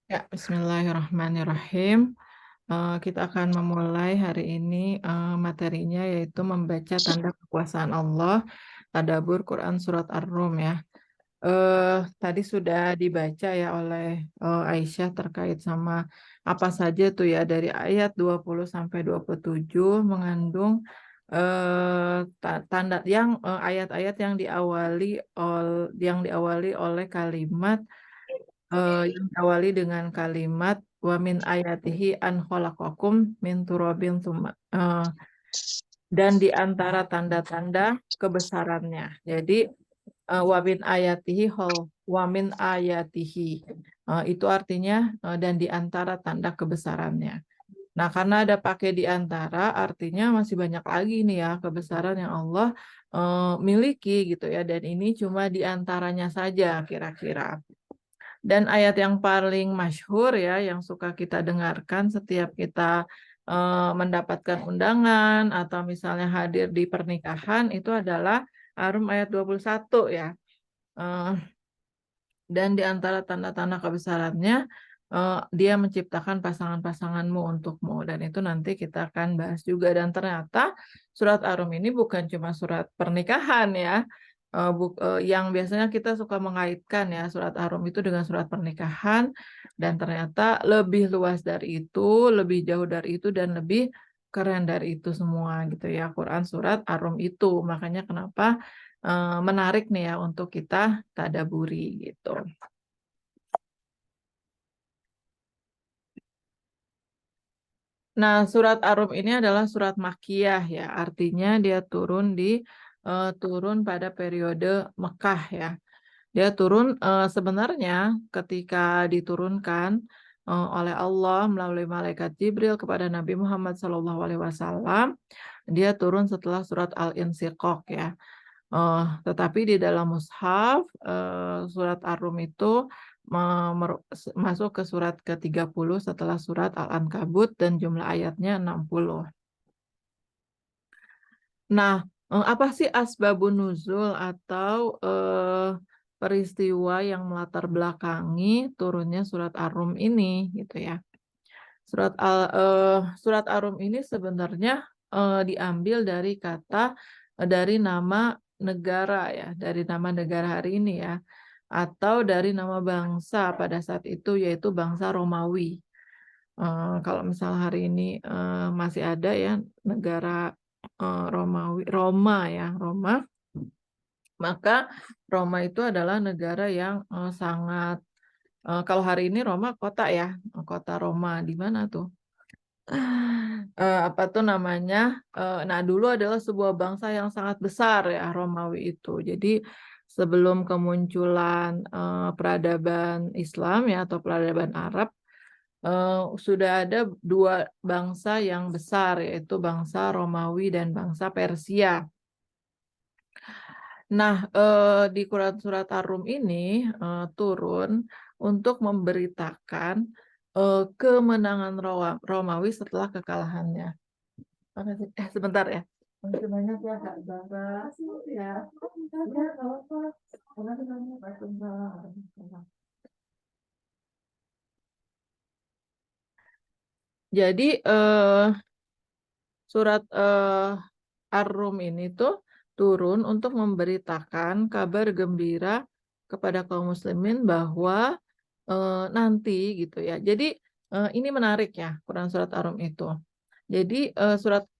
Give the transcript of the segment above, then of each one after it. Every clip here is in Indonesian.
Ya, Bismillahirrahmanirrahim. Kita akan memulai hari ini materinya yaitu membaca tanda kekuasaan Allah, Tadabbur Quran Surat Ar-Rum ya. Tadi sudah dibaca ya oleh Aisyah terkait sama apa saja tuh ya dari ayat 20 sampai 27 mengandung tanda yang ayat-ayat yang diawali oleh kalimat yang diawali dengan kalimat wa min ayatihi an khalaqakum min turabin dan di antara tanda-tanda kebesarannya. Jadi wa min ayatihi wa min ayatihi itu artinya dan di antara tanda kebesarannya. Nah, karena ada pakai di antara, artinya masih banyak lagi nih ya kebesaran yang Allah miliki gitu ya. Dan ini cuma di antaranya saja kira-kira. Dan ayat yang paling masyhur ya, yang suka kita dengarkan setiap kita mendapatkan undangan atau misalnya hadir di pernikahan itu adalah Arum ayat 21 ya. Eh, dan di antara tanda-tanda kebesarannya, dia menciptakan pasangan-pasanganmu untukmu. Dan itu nanti kita akan bahas juga. Dan ternyata surat Ar-Rum ini bukan cuma surat pernikahan ya. Yang biasanya kita suka mengaitkan ya surat Ar-Rum itu dengan surat pernikahan. Dan ternyata lebih luas dari itu, lebih jauh dari itu, dan lebih keren dari itu semua gitu ya. Quran surat Ar-Rum itu. Makanya kenapa menarik nih ya untuk kita tadaburi gitu. Nah, surat Ar-Rum ini adalah surat Makkiyah ya, artinya dia turun pada periode Mekah ya. Dia turun sebenarnya ketika diturunkan oleh Allah melalui malaikat Jibril kepada Nabi Muhammad SAW, dia turun setelah surat Al-Insyiqaq ya. Tetapi di dalam mushaf surat Ar-Rum itu masuk ke surat ke-30 setelah surat Al-Ankabut dan jumlah ayatnya 60. Nah, apa sih asbabun nuzul atau peristiwa yang melatar belakangi turunnya surat Ar-Rum ini gitu ya. Surat Ar-Rum ini sebenarnya diambil dari nama negara ya, dari nama negara hari ini ya, atau dari nama bangsa pada saat itu yaitu bangsa Romawi. Kalau misal hari ini masih ada ya negara Romawi, Roma ya, Roma, maka Roma itu adalah negara yang sangat kalau hari ini Roma kota ya, kota Roma di mana tuh? Apa tuh namanya? Nah, dulu adalah sebuah bangsa yang sangat besar ya, Romawi itu. Jadi sebelum kemunculan peradaban Islam ya atau peradaban Arab, sudah ada dua bangsa yang besar yaitu bangsa Romawi dan bangsa Persia. Nah, di Quran Surat Ar-Rum ini turun untuk memberitakan kemenangan Romawi setelah kekalahannya. Sebentar ya. Masih banyak ya Kak Zara. Ya. Ya, nggak apa-apa. Jadi surat Ar-Rum ini tuh turun untuk memberitakan kabar gembira kepada kaum muslimin bahwa nanti gitu ya. Jadi ini menarik ya Quran surat Ar-Rum itu. Jadi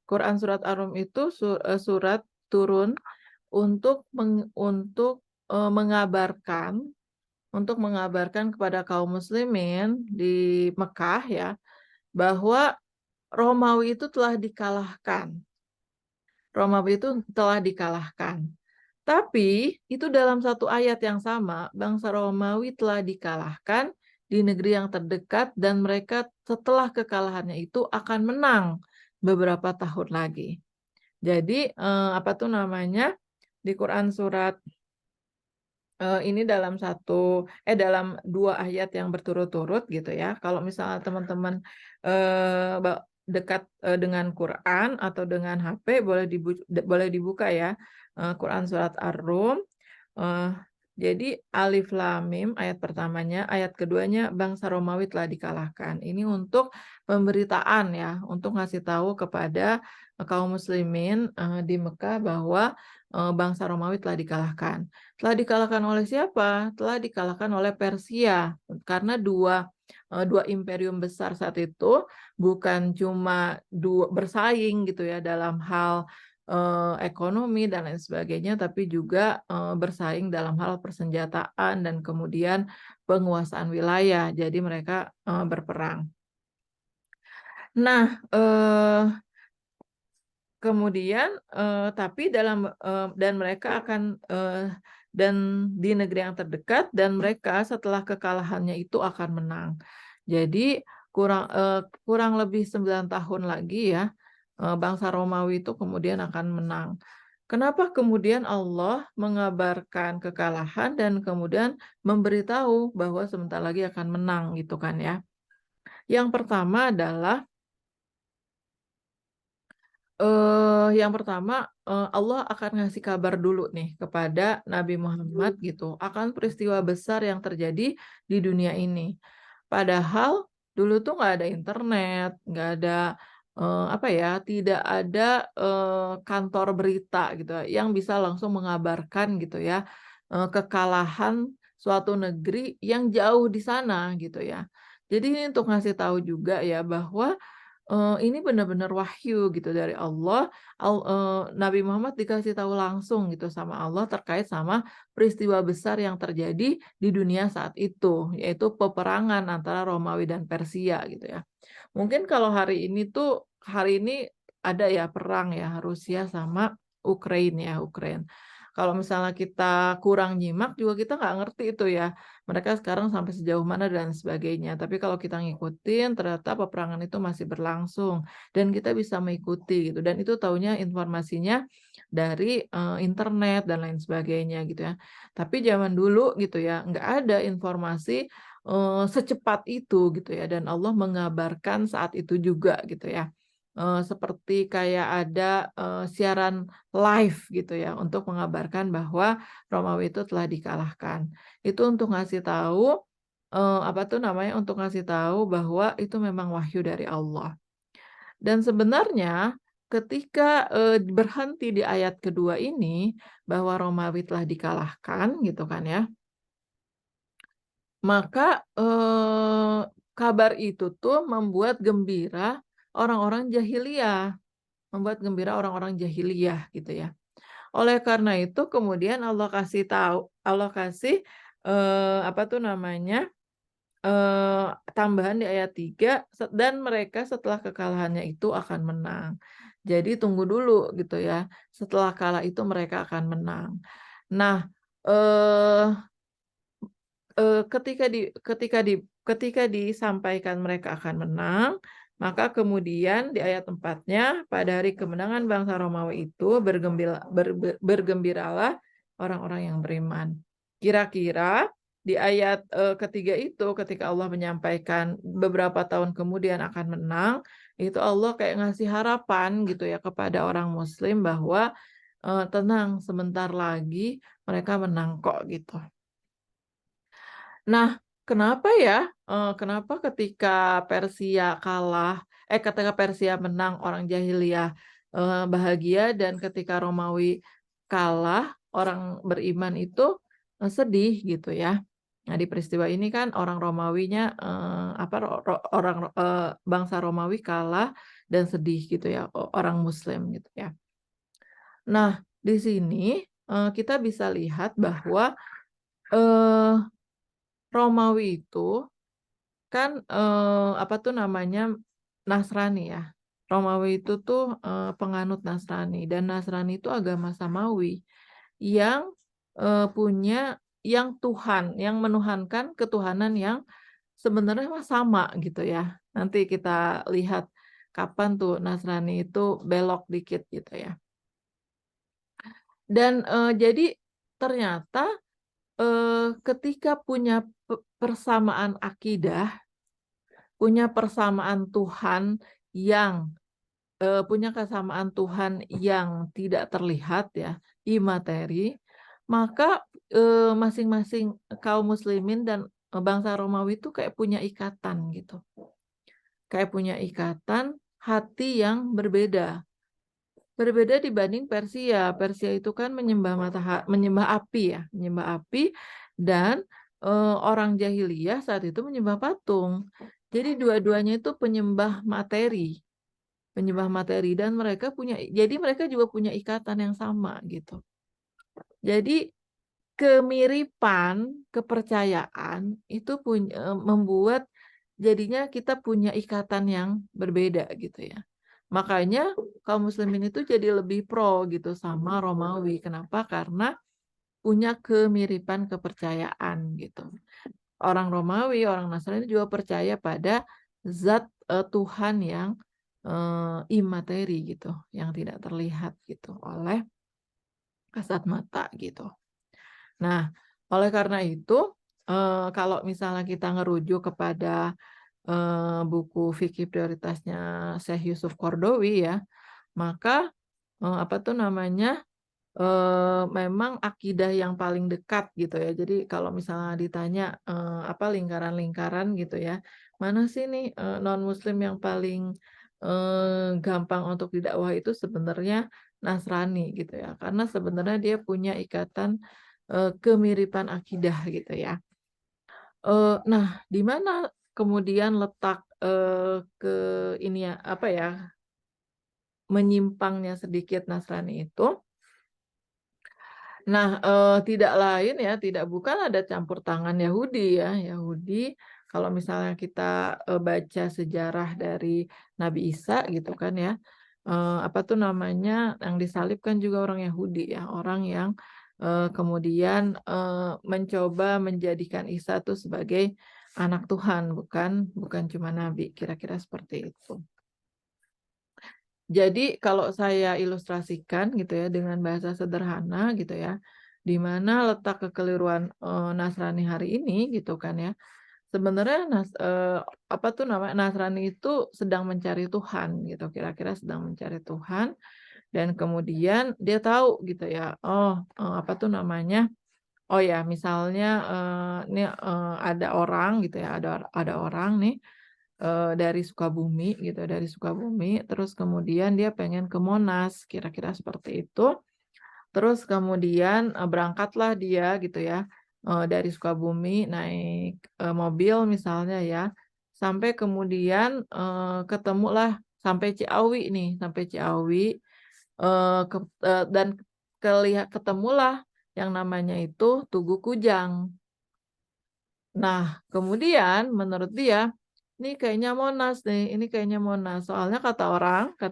Quran surat Ar-Rum itu surat turun untuk mengabarkan kepada kaum muslimin di Mekah ya bahwa Romawi itu telah dikalahkan. Romawi itu telah dikalahkan. Tapi itu dalam satu ayat yang sama, bangsa Romawi telah dikalahkan di negeri yang terdekat dan mereka setelah kekalahannya itu akan menang beberapa tahun lagi. Jadi apa tuh namanya di Quran surat ini dalam dua ayat yang berturut-turut gitu ya. Kalau misalnya teman-teman dekat dengan Quran atau dengan HP boleh dibuka ya Quran surat Ar-Rum. Jadi Alif Lam Mim ayat pertamanya, ayat keduanya bangsa Romawi telah dikalahkan. Ini untuk pemberitaan ya, untuk ngasih tahu kepada kaum muslimin di Mekah bahwa bangsa Romawi telah dikalahkan. Telah dikalahkan oleh siapa? Telah dikalahkan oleh Persia. Karena dua imperium besar saat itu bukan cuma bersaing gitu ya dalam hal ekonomi dan lain sebagainya, tapi juga bersaing dalam hal persenjataan dan kemudian penguasaan wilayah. Jadi mereka berperang. Nah, kemudian tapi dan mereka akan dan di negeri yang terdekat dan mereka setelah kekalahannya itu akan menang. Jadi kurang lebih 9 tahun lagi ya bangsa Romawi itu kemudian akan menang. Kenapa kemudian Allah mengabarkan kekalahan dan kemudian memberitahu bahwa sebentar lagi akan menang gitu kan ya. Yang pertama adalah Allah akan ngasih kabar dulu nih kepada Nabi Muhammad gitu, akan peristiwa besar yang terjadi di dunia ini. Padahal dulu tuh nggak ada internet, nggak ada, apa ya, tidak ada, kantor berita gitu ya, yang bisa langsung mengabarkan gitu ya, kekalahan suatu negeri yang jauh di sana gitu ya. Jadi ini untuk ngasih tahu juga ya bahwa ini benar-benar wahyu gitu dari Allah, Nabi Muhammad dikasih tahu langsung gitu sama Allah terkait sama peristiwa besar yang terjadi di dunia saat itu, yaitu peperangan antara Romawi dan Persia gitu ya. Mungkin kalau hari ini ada ya perang ya Rusia sama Ukraina. Kalau misalnya kita kurang nyimak juga kita nggak ngerti itu ya, mereka sekarang sampai sejauh mana dan sebagainya. Tapi kalau kita ngikutin ternyata peperangan itu masih berlangsung dan kita bisa mengikuti gitu dan itu taunya informasinya dari, internet dan lain sebagainya gitu ya. Tapi zaman dulu gitu ya, nggak ada informasi secepat itu gitu ya dan Allah mengabarkan saat itu juga gitu ya. Seperti kayak ada, siaran live gitu ya untuk mengabarkan bahwa Romawi itu telah dikalahkan. Itu untuk ngasih tahu, apa tuh namanya, untuk ngasih tahu bahwa itu memang wahyu dari Allah. Dan sebenarnya ketika, berhenti di ayat kedua ini bahwa Romawi telah dikalahkan gitu kan ya, maka, kabar itu tuh membuat gembira orang-orang jahiliyah gitu ya. Oleh karena itu kemudian Allah kasih, apa tuh namanya, tambahan di ayat 3 dan mereka setelah kekalahannya itu akan menang. Jadi tunggu dulu gitu ya, setelah kalah itu mereka akan menang. Nah, eee ketika disampaikan mereka akan menang, maka kemudian di ayat 4-nya, pada hari kemenangan bangsa Romawi itu bergembiralah orang-orang yang beriman. Kira-kira di ayat, ketiga itu ketika Allah menyampaikan beberapa tahun kemudian akan menang, itu Allah kayak ngasih harapan gitu ya kepada orang muslim bahwa, tenang sebentar lagi mereka menang kok gitu. Nah, kenapa ya, kenapa ketika Persia menang orang jahiliyah, bahagia dan ketika Romawi kalah, orang beriman itu, sedih gitu ya. Nah, di peristiwa ini kan orang Romawinya, apa, ro ro orang, bangsa Romawi kalah dan sedih gitu ya, orang muslim gitu ya. Nah, di sini, kita bisa lihat bahwa, eee, Romawi itu kan, apa tuh namanya, Nasrani ya. Romawi itu tuh, penganut Nasrani dan Nasrani itu agama samawi yang, yang menuhankan ketuhanan yang sebenarnya mah sama gitu ya. Nanti kita lihat kapan tuh Nasrani itu belok dikit gitu ya. Dan, jadi ternyata, ketika punya persamaan akidah, punya persamaan Tuhan yang punya kesamaan Tuhan yang tidak terlihat ya, imateri, maka masing-masing kaum muslimin dan bangsa Romawi itu kayak punya ikatan gitu. Kayak punya ikatan hati yang berbeda. Berbeda dibanding Persia. Persia itu kan menyembah api ya, menyembah api dan orang jahiliyah saat itu menyembah patung. Jadi dua-duanya itu penyembah materi dan mereka juga punya ikatan yang sama gitu. Jadi kemiripan kepercayaan itu membuat jadinya kita punya ikatan yang berbeda gitu ya. Makanya kaum muslimin itu jadi lebih pro gitu sama Romawi. Kenapa? Karena punya kemiripan kepercayaan gitu. Orang Romawi, orang Nasrani juga percaya pada zat Tuhan yang imateri gitu, yang tidak terlihat gitu oleh kasat mata gitu. Nah, oleh karena itu, kalau misalnya kita ngerujuk kepada buku fikih prioritasnya Syekh Yusuf Qaradawi ya, maka apa tuh namanya, memang akidah yang paling dekat gitu ya. Jadi kalau misalnya ditanya apa lingkaran-lingkaran gitu ya, mana sih nih non-Muslim yang paling gampang untuk didakwah itu sebenarnya Nasrani gitu ya, karena sebenarnya dia punya ikatan kemiripan akidah gitu ya. Nah, di mana kemudian letak ke ini ya apa ya menyimpangnya sedikit Nasrani itu? Nah, tidak lain ya, tidak bukan ada campur tangan Yahudi ya. Yahudi kalau misalnya kita baca sejarah dari Nabi Isa gitu kan ya, apa tuh namanya yang disalibkan juga orang Yahudi ya, orang yang kemudian mencoba menjadikan Isa tuh sebagai anak Tuhan, bukan cuma nabi, kira-kira seperti itu. Jadi kalau saya ilustrasikan gitu ya dengan bahasa sederhana gitu ya, di mana letak kekeliruan Nasrani hari ini gitu kan ya. Sebenarnya apa tuh namanya Nasrani itu sedang mencari Tuhan gitu, kira-kira sedang mencari Tuhan dan kemudian dia tahu gitu ya. Oh, apa tuh namanya? Oh ya, misalnya ini ada orang gitu ya, ada orang nih dari Sukabumi gitu, dari Sukabumi, terus kemudian dia pengen ke Monas, kira-kira seperti itu. Terus kemudian berangkatlah dia gitu ya, dari Sukabumi naik mobil misalnya ya, sampai kemudian ketemulah sampai Ciawi nih, sampai Ciawi dan ketemulah yang namanya itu Tugu Kujang. Nah, kemudian menurut dia, ini kayaknya Monas nih, ini kayaknya Monas. Soalnya kata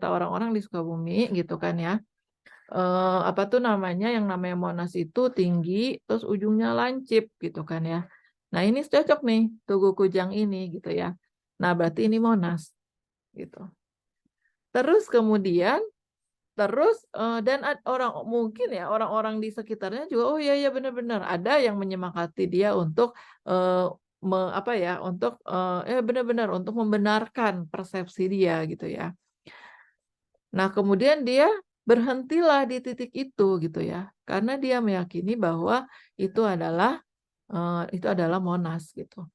orang-orang di Sukabumi gitu kan ya, apa tuh namanya, yang namanya Monas itu tinggi, terus ujungnya lancip gitu kan ya. Nah ini cocok nih, Tugu Kujang ini gitu ya. Nah berarti ini Monas gitu. Terus kemudian dan mungkin ya orang-orang di sekitarnya juga, oh iya iya benar-benar ada yang menyemangati dia untuk apa ya untuk benar-benar untuk membenarkan persepsi dia gitu ya. Nah kemudian dia berhentilah di titik itu gitu ya, karena dia meyakini bahwa itu adalah Monas gitu.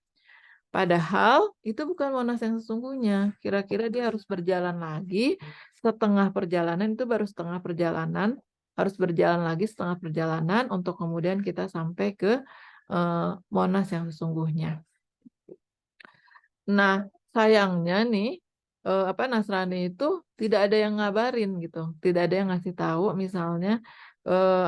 Padahal itu bukan Monas yang sesungguhnya. Kira-kira dia harus berjalan lagi, setengah perjalanan itu baru setengah perjalanan, harus berjalan lagi setengah perjalanan untuk kemudian kita sampai ke Monas yang sesungguhnya. Nah, sayangnya nih apa Nasrani itu tidak ada yang ngabarin gitu, tidak ada yang ngasih tahu misalnya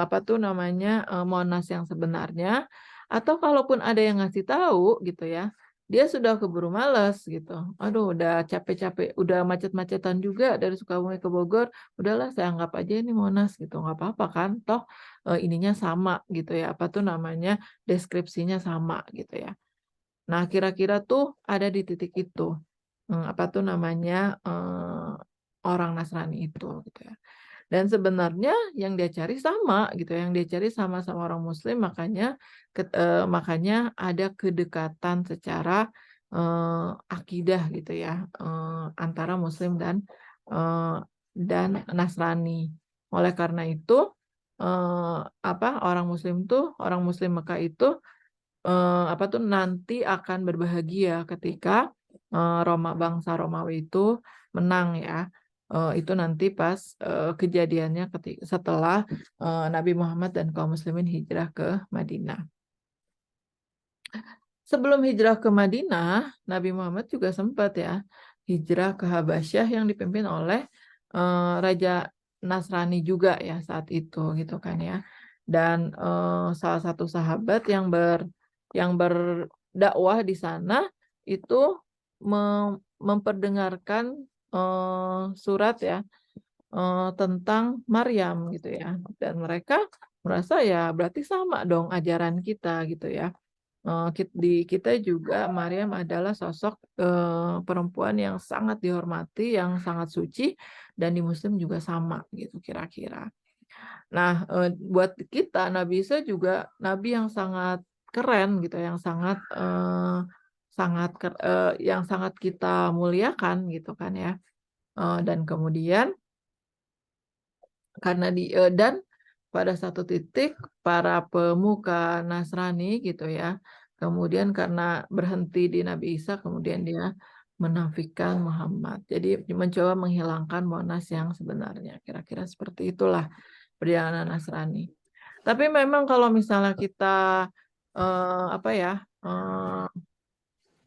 apa tuh namanya Monas yang sebenarnya, atau kalaupun ada yang ngasih tahu gitu ya, dia sudah keburu males gitu. Aduh, udah capek-capek, udah macet-macetan juga dari Sukabumi ke Bogor, udahlah saya anggap aja ini Monas gitu, nggak apa-apa kan, toh ininya sama gitu ya, apa tuh namanya deskripsinya sama gitu ya. Nah, kira-kira tuh ada di titik itu. Apa tuh namanya, orang Nasrani itu gitu ya. Dan sebenarnya yang dia cari sama gitu, yang dia cari sama-sama orang Muslim, makanya ada kedekatan secara akidah gitu ya, antara Muslim dan Nasrani. Oleh karena itu orang Muslim Mekah itu nanti akan berbahagia ketika bangsa Romawi itu menang ya. Itu nanti pas kejadiannya setelah Nabi Muhammad dan kaum muslimin hijrah ke Madinah. Sebelum hijrah ke Madinah, Nabi Muhammad juga sempat ya hijrah ke Habasyah yang dipimpin oleh Raja Nasrani juga ya saat itu gitu kan ya. Dan salah satu sahabat yang berdakwah di sana itu memperdengarkan surat ya tentang Maryam gitu ya. Dan mereka merasa ya berarti sama dong ajaran kita gitu ya. Di kita juga Maryam adalah sosok perempuan yang sangat dihormati, yang sangat suci, dan di Muslim juga sama gitu kira-kira. Nah, buat kita Nabi Isa juga nabi yang sangat keren gitu, yang sangat kita muliakan gitu kan ya. Dan kemudian dan pada satu titik para pemuka Nasrani gitu ya. Kemudian karena berhenti di Nabi Isa, kemudian dia menafikan Muhammad. Jadi mencoba menghilangkan Monas yang sebenarnya. Kira-kira seperti itulah perjalanan Nasrani. Tapi memang kalau misalnya kita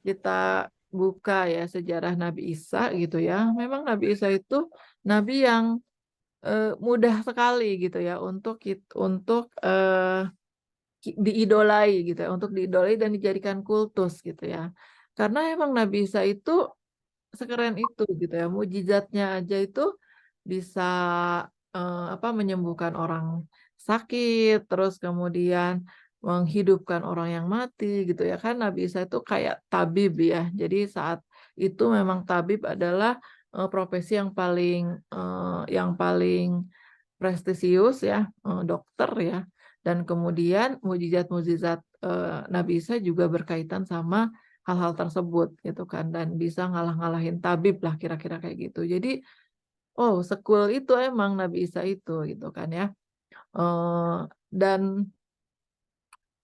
kita buka ya sejarah Nabi Isa gitu ya. Memang Nabi Isa itu nabi yang mudah sekali gitu ya untuk diidolai gitu ya, untuk diidolai dan dijadikan kultus gitu ya. Karena emang Nabi Isa itu sekeren itu gitu ya, mujizatnya aja itu bisa menyembuhkan orang sakit, terus kemudian menghidupkan orang yang mati gitu ya kan. Nabi Isa itu kayak tabib ya. Jadi saat itu memang tabib adalah profesi yang paling prestisius ya, dokter ya. Dan kemudian mujizat-mujizat Nabi Isa juga berkaitan sama hal-hal tersebut gitu kan, dan bisa ngalah-ngalahin tabib lah kira-kira kayak gitu. Jadi sekul itu emang Nabi Isa itu gitu kan ya. Dan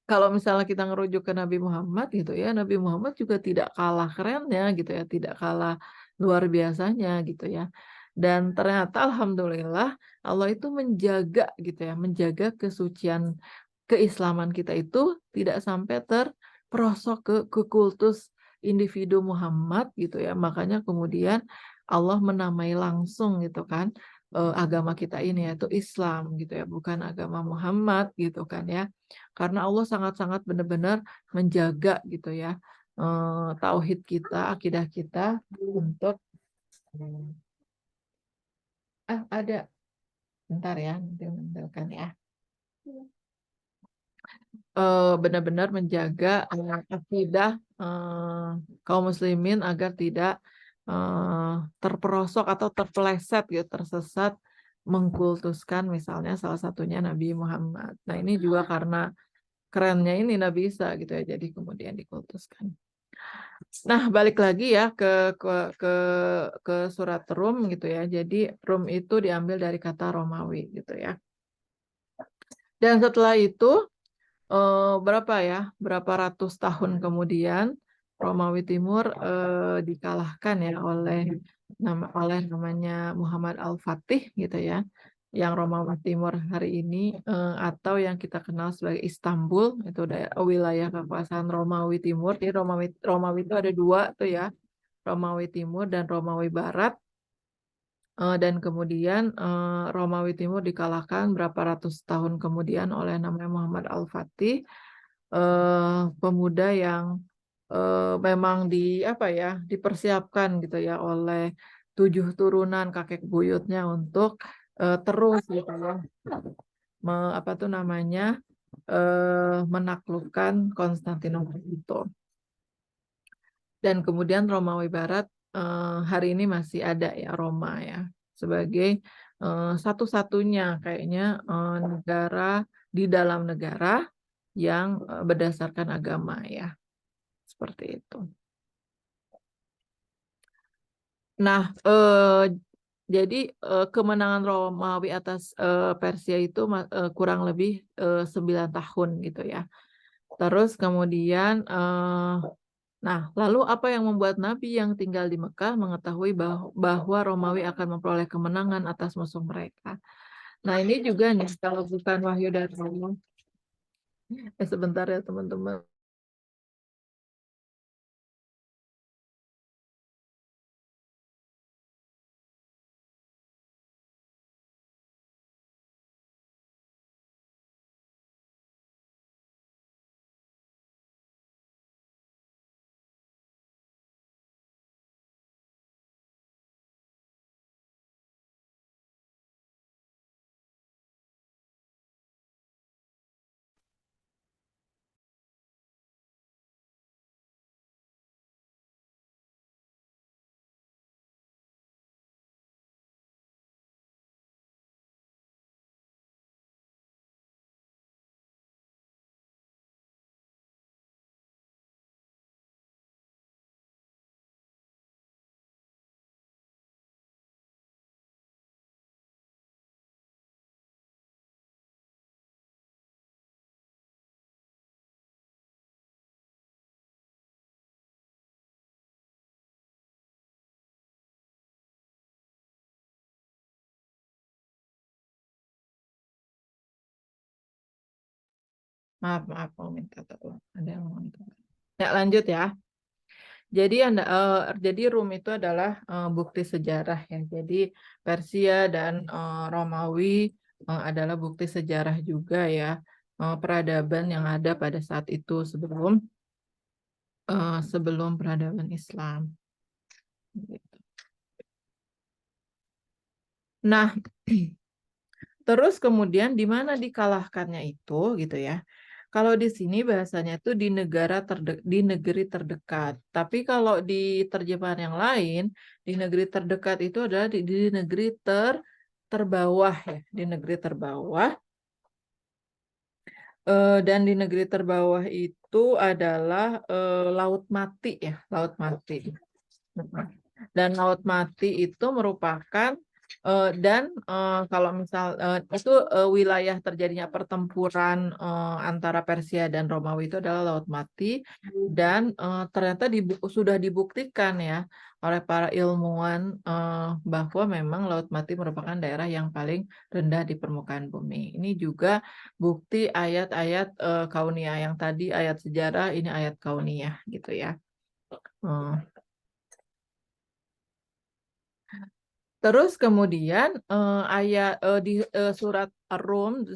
kalau misalnya kita ngerujuk ke Nabi Muhammad gitu ya, Nabi Muhammad juga tidak kalah kerennya gitu ya, tidak kalah luar biasanya gitu ya. Dan ternyata alhamdulillah Allah itu menjaga gitu ya, menjaga kesucian keislaman kita itu tidak sampai terperosok ke kultus individu Muhammad gitu ya. Makanya kemudian Allah menamai langsung gitu kan agama kita ini yaitu Islam gitu ya, bukan agama Muhammad gitu kan ya. Karena Allah sangat-sangat benar-benar menjaga gitu ya tauhid kita, akidah kita untuk ada bentar ya, nanti menentukan ya. Benar-benar menjaga akidah kaum muslimin agar tidak terperosok atau terpeleset gitu, tersesat mengkultuskan misalnya salah satunya Nabi Muhammad. Nah, ini juga karena kerennya ini Nabi Isa gitu ya, jadi kemudian dikultuskan. Nah, balik lagi ya ke surat Rum gitu ya. Jadi Rum itu diambil dari kata Romawi gitu ya. Dan setelah itu berapa ratus tahun kemudian Romawi Timur dikalahkan ya oleh namanya Muhammad Al-Fatih gitu ya, yang Romawi Timur hari ini atau yang kita kenal sebagai Istanbul itu wilayah kekuasaan Romawi Timur. Jadi Romawi itu ada dua tuh ya, Romawi Timur dan Romawi Barat. Dan kemudian Romawi Timur dikalahkan berapa ratus tahun kemudian oleh namanya Muhammad Al-Fatih, pemuda yang memang dipersiapkan gitu ya oleh 7 turunan kakek buyutnya untuk terus gitu ya menaklukkan Konstantinopel itu. Dan kemudian Romawi Barat hari ini masih ada ya Roma ya sebagai satu-satunya kayaknya negara di dalam negara yang berdasarkan agama ya, seperti itu. Nah, Jadi kemenangan Romawi atas Persia itu kurang lebih 9 tahun gitu ya. Terus kemudian nah, lalu apa yang membuat Nabi yang tinggal di Mekah mengetahui bahwa Romawi akan memperoleh kemenangan atas musuh mereka? Nah, ini juga nih, kalau bukan wahyu dari Allah. Sebentar ya teman-teman. Maaf, maaf, mau minta tolong. Ada yang mau minta. Ya, lanjut ya. Jadi Rum itu adalah bukti sejarah ya. Jadi Persia dan Romawi adalah bukti sejarah juga ya, peradaban yang ada pada saat itu sebelum peradaban Islam. Gitu. Nah, terus kemudian di mana dikalahkannya itu gitu ya. Kalau di sini bahasanya itu di negeri terdekat. Tapi kalau di terjemahan yang lain, di negeri terdekat itu adalah di negeri terbawah ya, di negeri terbawah. Dan di negeri terbawah itu adalah Laut Mati ya, Laut Mati. Dan Laut Mati itu merupakan kalau misal itu wilayah terjadinya pertempuran antara Persia dan Romawi itu adalah Laut Mati, dan ternyata sudah dibuktikan ya oleh para ilmuwan bahwa memang Laut Mati merupakan daerah yang paling rendah di permukaan bumi. Ini juga bukti ayat-ayat kauniyah, yang tadi ayat sejarah, ini ayat kauniyah gitu ya. Terus kemudian surat Ar-Rum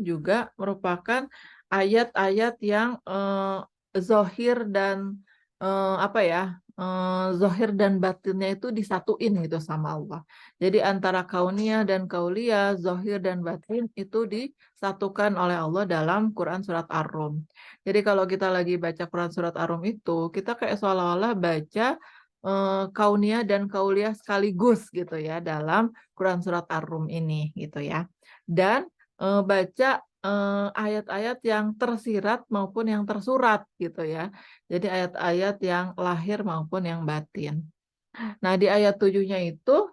juga merupakan ayat-ayat yang zohir dan apa ya, zohir dan batinnya itu disatuin gitu sama Allah. Jadi antara kauniyah dan kauliyah, zohir dan batin itu disatukan oleh Allah dalam Quran surat Ar-Rum. Jadi kalau kita lagi baca Quran surat Ar-Rum itu, kita kayak seolah-olah baca kauniyah dan kauliyah sekaligus gitu ya dalam Quran surat Ar-Rum ini gitu ya. Dan baca ayat-ayat yang tersirat maupun yang tersurat gitu ya. Jadi ayat-ayat yang lahir maupun yang batin. Nah, di ayat 7-nya itu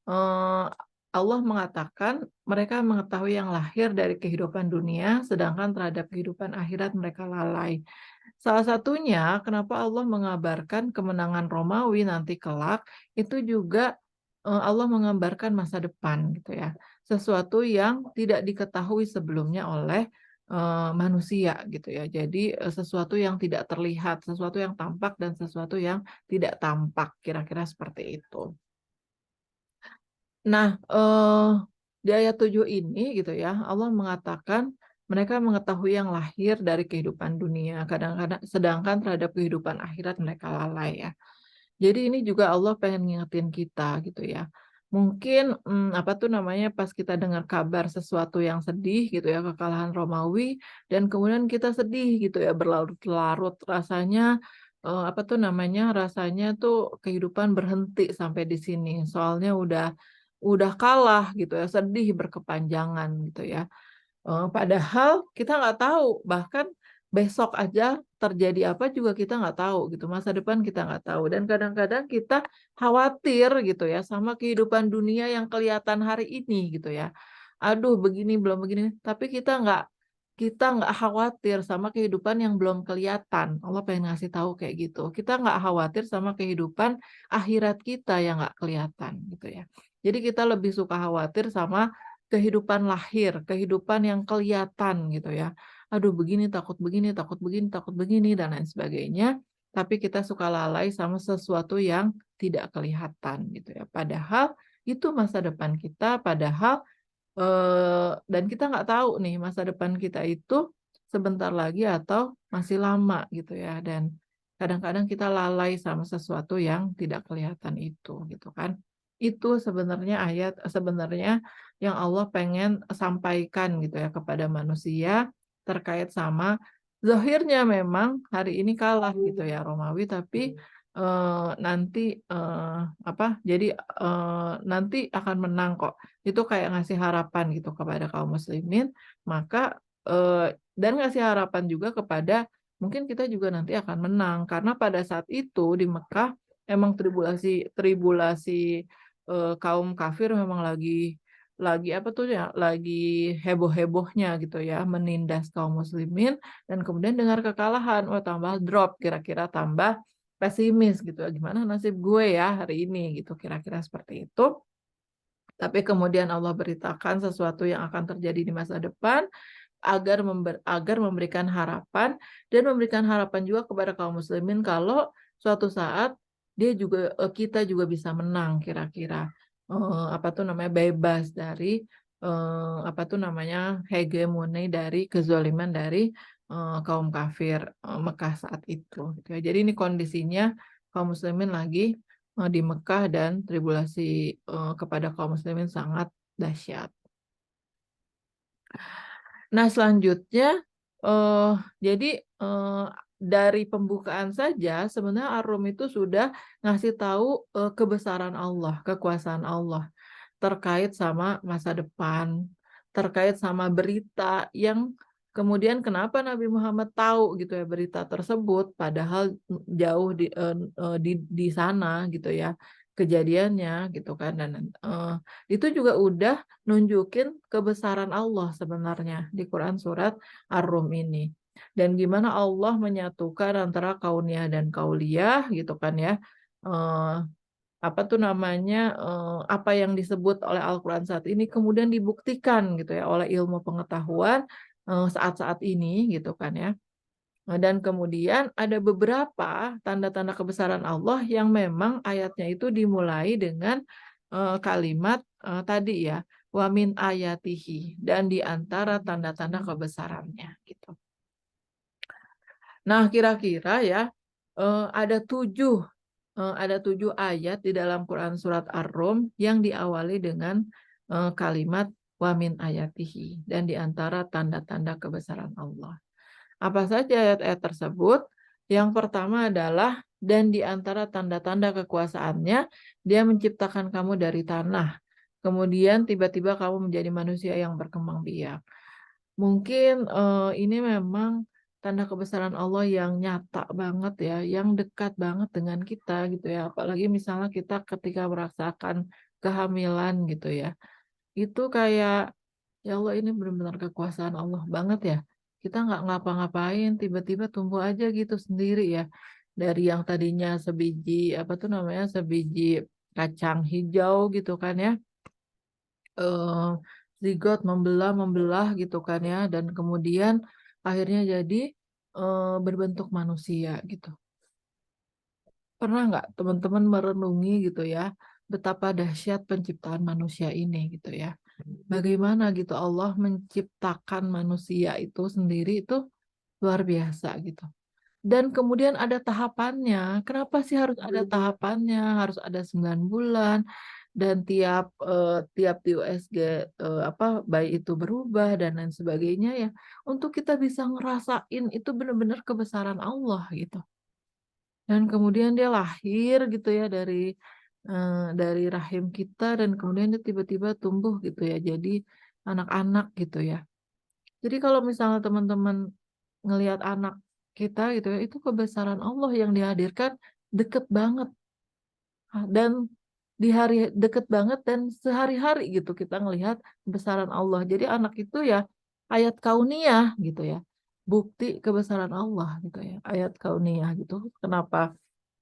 eh, Allah mengatakan mereka mengetahui yang lahir dari kehidupan dunia, sedangkan terhadap kehidupan akhirat mereka lalai. Salah satunya kenapa Allah mengabarkan kemenangan Romawi nanti kelak, itu juga Allah mengambarkan masa depan gitu ya. Sesuatu yang tidak diketahui sebelumnya oleh manusia gitu ya. Jadi sesuatu yang tidak terlihat, sesuatu yang tampak dan sesuatu yang tidak tampak, kira-kira seperti itu. Nah, di ayat 7 ini gitu ya, Allah mengatakan mereka mengetahui yang lahir dari kehidupan dunia, kadang-kadang sedangkan terhadap kehidupan akhirat mereka lalai ya. Jadi ini juga Allah pengen ngingetin kita gitu ya. Mungkin apa tuh namanya, pas kita dengar kabar sesuatu yang sedih gitu ya, kekalahan Romawi, dan kemudian kita sedih gitu ya, berlarut-larut rasanya, apa tuh namanya, rasanya tuh kehidupan berhenti sampai di sini. Soalnya udah kalah gitu ya, sedih berkepanjangan gitu ya. Padahal kita nggak tahu, bahkan besok aja terjadi apa juga kita nggak tahu gitu, masa depan kita nggak tahu dan kadang-kadang kita khawatir gitu ya sama kehidupan dunia yang kelihatan hari ini gitu ya. Aduh begini belum begini, tapi kita nggak khawatir sama kehidupan yang belum kelihatan. Allah pengen ngasih tahu kayak gitu. Kita nggak khawatir sama kehidupan akhirat kita yang nggak kelihatan gitu ya. Jadi kita lebih suka khawatir sama kehidupan lahir, kehidupan yang kelihatan gitu ya. Aduh begini, takut begini, takut begini, dan lain sebagainya. Tapi kita suka lalai sama sesuatu yang tidak kelihatan gitu ya. Padahal itu masa depan kita, padahal dan kita nggak tahu nih masa depan kita itu sebentar lagi atau masih lama gitu ya. Dan kadang-kadang kita lalai sama sesuatu yang tidak kelihatan itu gitu kan. Itu sebenarnya yang Allah pengen sampaikan gitu ya kepada manusia terkait sama zahirnya memang hari ini kalah gitu ya Romawi, tapi nanti nanti akan menang kok. Itu kayak ngasih harapan gitu kepada kaum muslimin, maka dan ngasih harapan juga kepada mungkin kita juga nanti akan menang karena pada saat itu di Mekah emang tribulasi tribulasi kaum kafir memang lagi apa tuh ya, lagi heboh-hebohnya gitu ya, menindas kaum muslimin dan kemudian dengar kekalahan, oh tambah drop, kira-kira tambah pesimis gitu, gimana nasib gue ya hari ini gitu, kira-kira seperti itu. Tapi kemudian Allah beritakan sesuatu yang akan terjadi di masa depan agar memberikan harapan dan memberikan harapan juga kepada kaum muslimin kalau suatu saat kita juga bisa menang kira-kira. Apa tuh namanya, bebas dari apa tuh namanya, hegemoni dari kezaliman dari kaum kafir Mekah saat itu gitu ya. Jadi ini kondisinya kaum muslimin lagi di Mekah dan tribulasi kepada kaum muslimin sangat dahsyat. Nah, selanjutnya eh jadi dari pembukaan saja sebenarnya Ar-Rum itu sudah ngasih tahu kebesaran Allah, kekuasaan Allah terkait sama masa depan, terkait sama berita yang kemudian kenapa Nabi Muhammad tahu gitu ya berita tersebut padahal jauh di sana gitu ya kejadiannya gitu kan, dan itu juga udah nunjukin kebesaran Allah sebenarnya di Quran surat Ar-Rum ini. Dan gimana Allah menyatukan antara kauniyah dan kauliyah gitu kan ya. Eh, apa tuh namanya, apa yang disebut oleh Al-Quran saat ini kemudian dibuktikan gitu ya oleh ilmu pengetahuan saat-saat ini gitu kan ya. Dan kemudian ada beberapa tanda-tanda kebesaran Allah yang memang ayatnya itu dimulai dengan kalimat tadi ya, wa min ayatihi, dan di antara tanda-tanda kebesarannya gitu. Nah, kira-kira ya ada tujuh ayat di dalam Quran surat Ar-Rum yang diawali dengan kalimat wa min ayatihi, dan di antara tanda-tanda kebesaran Allah. Apa saja ayat-ayat tersebut? Yang pertama adalah dan di antara tanda-tanda kekuasaannya, dia menciptakan kamu dari tanah. Kemudian tiba-tiba kamu menjadi manusia yang berkembang biak. Mungkin ini memang tanda kebesaran Allah yang nyata banget ya, yang dekat banget dengan kita gitu ya. Apalagi misalnya kita ketika merasakan kehamilan gitu ya. Itu kayak, ya Allah ini benar-benar kekuasaan Allah banget ya. Kita nggak ngapa-ngapain, tiba-tiba tumbuh aja gitu sendiri ya. Dari yang tadinya sebiji, apa tuh namanya, sebiji kacang hijau gitu kan ya. eh zigot membelah gitu kan ya, dan kemudian akhirnya jadi berbentuk manusia gitu. Pernah nggak teman-teman merenungi gitu ya betapa dahsyat penciptaan manusia ini gitu ya? Bagaimana gitu Allah menciptakan manusia itu sendiri itu luar biasa gitu. Dan kemudian ada tahapannya. Kenapa sih harus ada tahapannya? Harus ada 9 bulan dan tiap di USG apa bayi itu berubah dan lain sebagainya ya. Untuk kita bisa ngerasain itu benar-benar kebesaran Allah gitu. Dan kemudian dia lahir gitu ya dari rahim kita, dan kemudian dia tiba-tiba tumbuh gitu ya jadi anak-anak gitu ya. Jadi kalau misalnya teman-teman ngelihat anak kita gitu ya, itu kebesaran Allah yang dihadirkan deket banget. Dan di hari deket banget dan sehari-hari gitu kita ngelihat kebesaran Allah. Jadi anak itu ya ayat kauniyah gitu ya. Bukti kebesaran Allah gitu ya. Ayat kauniyah gitu. Kenapa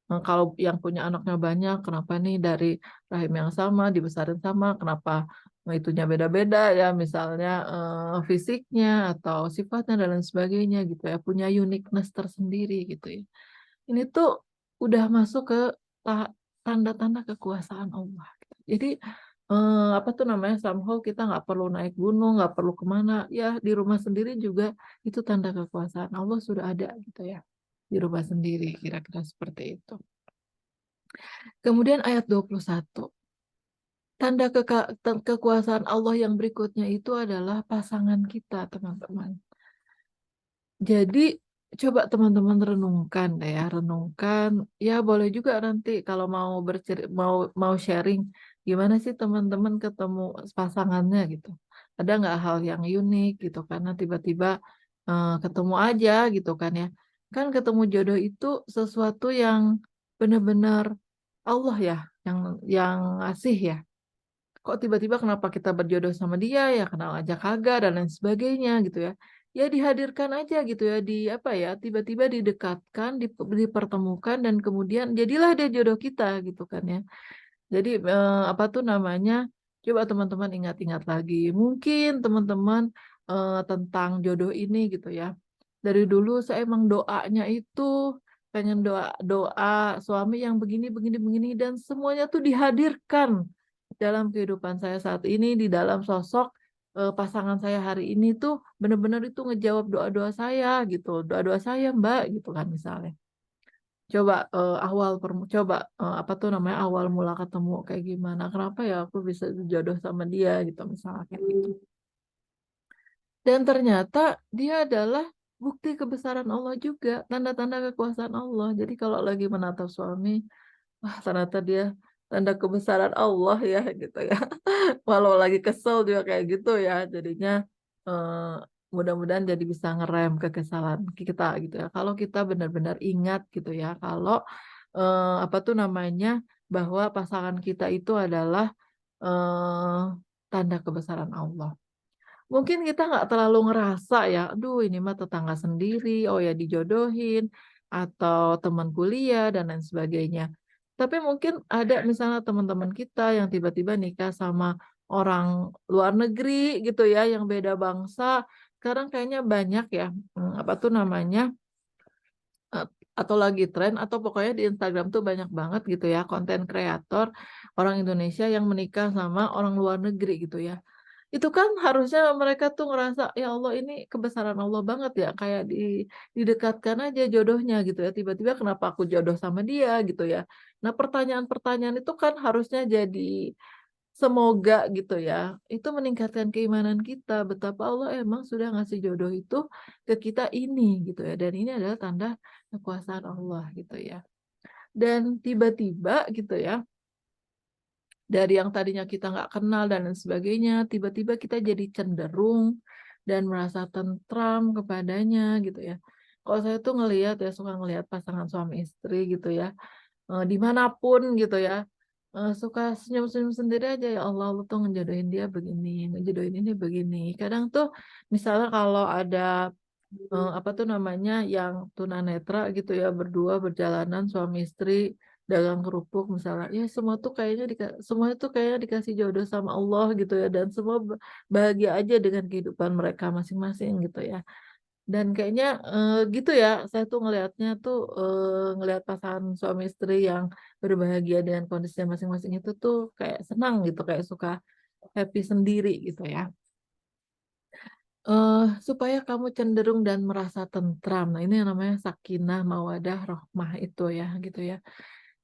kalau yang punya anaknya banyak, kenapa nih dari rahim yang sama dibesarin sama, kenapa itunya beda-beda ya, misalnya fisiknya atau sifatnya dan lain sebagainya gitu ya, punya uniqueness tersendiri gitu ya. Ini tuh udah masuk ke ta- tanda-tanda kekuasaan Allah. Gitu. Jadi apa tuh namanya, somehow kita nggak perlu naik gunung, nggak perlu kemana, ya di rumah sendiri juga itu tanda kekuasaan Allah sudah ada gitu ya, di rumah sendiri, kira-kira seperti itu. Kemudian ayat 21, tanda kekuasaan Allah yang berikutnya itu adalah pasangan kita, teman-teman. Jadi coba teman-teman renungkan deh ya, renungkan. Ya boleh juga nanti kalau mau mau sharing gimana sih teman-teman ketemu pasangannya gitu. Ada nggak hal yang unik gitu karena tiba-tiba ketemu aja gitu kan ya. Kan ketemu jodoh itu sesuatu yang benar-benar Allah ya yang ngasih ya. Kok tiba-tiba kenapa kita berjodoh sama dia ya, kenal aja kagak dan lain sebagainya gitu ya. Ya dihadirkan aja gitu ya, di apa ya, tiba-tiba didekatkan, dipertemukan dan kemudian jadilah dia jodoh kita gitu kan ya. Jadi apa tuh namanya? Coba teman-teman ingat-ingat lagi. Mungkin teman-teman tentang jodoh ini gitu ya. Dari dulu saya emang doanya itu pengen doa doa suami yang begini begini begini dan semuanya tuh dihadirkan dalam kehidupan saya saat ini di dalam sosok pasangan saya hari ini tuh benar-benar itu ngejawab doa-doa saya gitu. Doa-doa saya, Mbak, gitu kan misalnya. Coba coba apa tuh namanya awal mula ketemu kayak gimana? Kenapa ya aku bisa jodoh sama dia gitu misalnya kayak gitu. Dan ternyata dia adalah bukti kebesaran Allah juga, tanda-tanda kekuasaan Allah. Jadi kalau lagi menatap suami, wah ternyata dia tanda kebesaran Allah ya gitu ya. Walau lagi kesel juga kayak gitu ya. Jadinya eh, mudah-mudahan jadi bisa ngerem kekesalan kita gitu ya. Kalau kita benar-benar ingat gitu ya, kalau apa tuh namanya bahwa pasangan kita itu adalah eh, tanda kebesaran Allah. Mungkin kita nggak terlalu ngerasa ya, aduh ini mah tetangga sendiri, oh ya dijodohin, atau teman kuliah, dan lain sebagainya. Tapi mungkin ada misalnya teman-teman kita yang tiba-tiba nikah sama orang luar negeri gitu ya, yang beda bangsa. Sekarang kayaknya banyak ya, apa tuh namanya, eh, atau lagi tren, atau pokoknya di Instagram tuh banyak banget gitu ya, konten kreator orang Indonesia yang menikah sama orang luar negeri gitu ya. Itu kan harusnya mereka tuh ngerasa, ya Allah ini kebesaran Allah banget ya, kayak didekatkan aja jodohnya gitu ya. Tiba-tiba kenapa aku jodoh sama dia gitu ya. Nah pertanyaan-pertanyaan itu kan harusnya jadi semoga gitu ya. Itu meningkatkan keimanan kita, betapa Allah emang sudah ngasih jodoh itu ke kita ini gitu ya. Dan ini adalah tanda kekuasaan Allah gitu ya. Dan tiba-tiba gitu ya, dari yang tadinya kita nggak kenal dan lain sebagainya, tiba-tiba kita jadi cenderung dan merasa tentram kepadanya gitu ya. Kalau saya tuh ngelihat ya, suka ngelihat pasangan suami istri gitu ya, dimanapun gitu ya, suka senyum-senyum sendiri aja, ya Allah, lu tuh ngejodohin dia begini, ngejodohin ini begini. Kadang tuh misalnya kalau ada apa tuh namanya yang tunanetra gitu ya, berdua berjalanan suami istri dagang kerupuk misalnya, ya semua tuh kayaknya dikasih jodoh sama Allah gitu ya, dan semua bahagia aja dengan kehidupan mereka masing-masing gitu ya. Dan kayaknya gitu ya, saya tuh ngelihatnya tuh ngelihat pasangan suami istri yang berbahagia dengan kondisinya masing-masing itu tuh kayak senang gitu, kayak suka happy sendiri gitu ya. Supaya kamu cenderung dan merasa tentram. Nah, ini yang namanya sakinah, mawadah, rohmah itu ya, gitu ya.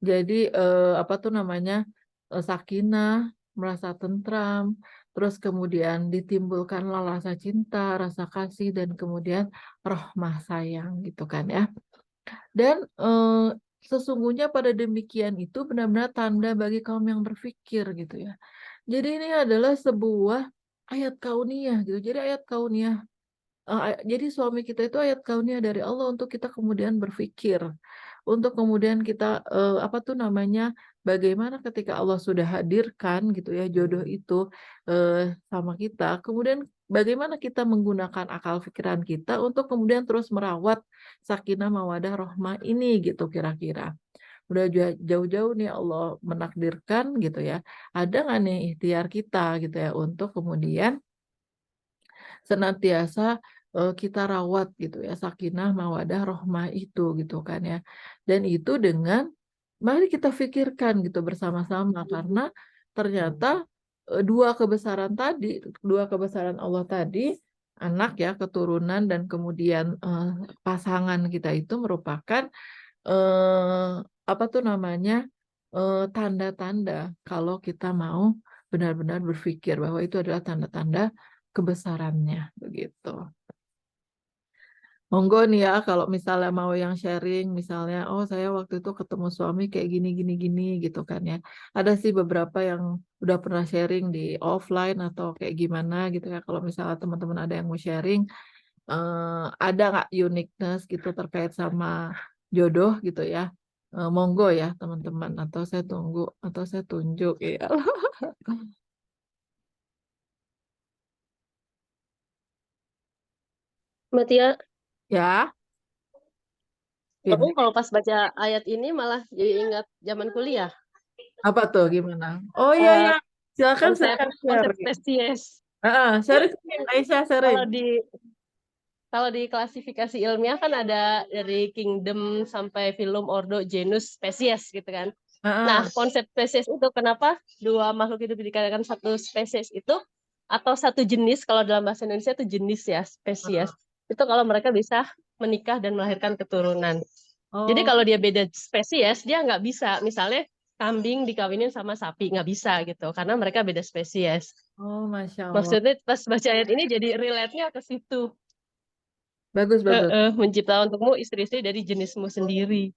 Jadi apa tuh namanya, sakinah, merasa tentram, terus kemudian ditimbulkanlah rasa cinta, rasa kasih, dan kemudian rohmah sayang gitu kan ya. Dan sesungguhnya pada demikian itu benar-benar tanda bagi kaum yang berpikir gitu ya. Jadi ini adalah sebuah ayat kauniyah gitu. Jadi ayat kauniyah Jadi suami kita itu ayat kauniyah dari Allah untuk kita kemudian berpikir, untuk kemudian kita, apa tuh namanya, bagaimana ketika Allah sudah hadirkan gitu ya jodoh itu, sama kita, kemudian bagaimana kita menggunakan akal pikiran kita untuk kemudian terus merawat sakinah mawaddah rahmah ini gitu kira-kira. Udah jauh-jauh nih Allah menakdirkan gitu ya, ada nggak nih ikhtiar kita gitu ya untuk kemudian senantiasa, kita rawat gitu ya, sakinah, mawaddah, rohmah itu gitu kan ya. Dan itu dengan mari kita pikirkan gitu bersama-sama karena ternyata, 2 kebesaran tadi, 2 kebesaran Allah tadi, anak ya, keturunan dan kemudian, pasangan kita itu merupakan, apa tuh namanya, tanda-tanda kalau kita mau benar-benar berpikir bahwa itu adalah tanda-tanda kebesarannya, begitu. Monggo nih ya kalau misalnya mau yang sharing misalnya, "Oh saya waktu itu ketemu suami kayak gini gini gini," gitu kan ya. Ada sih beberapa yang udah pernah sharing di offline atau kayak gimana gitu ya, kalau misalnya teman-teman ada yang mau sharing, ada nggak uniqueness gitu terkait sama jodoh gitu ya, monggo ya teman-teman, atau saya tunggu atau saya tunjuk, iya. Mbak Tia, Ya, aku ini kalau pas baca ayat ini malah jadi ingat zaman kuliah. apa tuh gimana? Oh iya Eh, iya, silakan konsep silakan konsep sharing. spesies. Heeh, sharing Aisyah sharing. Kalau di klasifikasi ilmiah kan ada dari kingdom sampai phylum, ordo, genus, spesies gitu kan. Nah, Heeh. konsep spesies itu kenapa dua makhluk hidup dikatakan satu spesies itu atau satu jenis, kalau dalam bahasa Indonesia itu jenis ya, spesies. Heeh. Itu kalau mereka bisa menikah dan melahirkan keturunan. Jadi Oh, kalau dia beda spesies, dia nggak bisa. Misalnya kambing dikawinin sama sapi, nggak bisa gitu. Karena mereka beda spesies. oh, Masya Allah. Maksudnya pas baca ayat ini jadi relate-nya ke situ. Bagus, bagus. Mencipta untukmu istri-istri dari jenismu sendiri.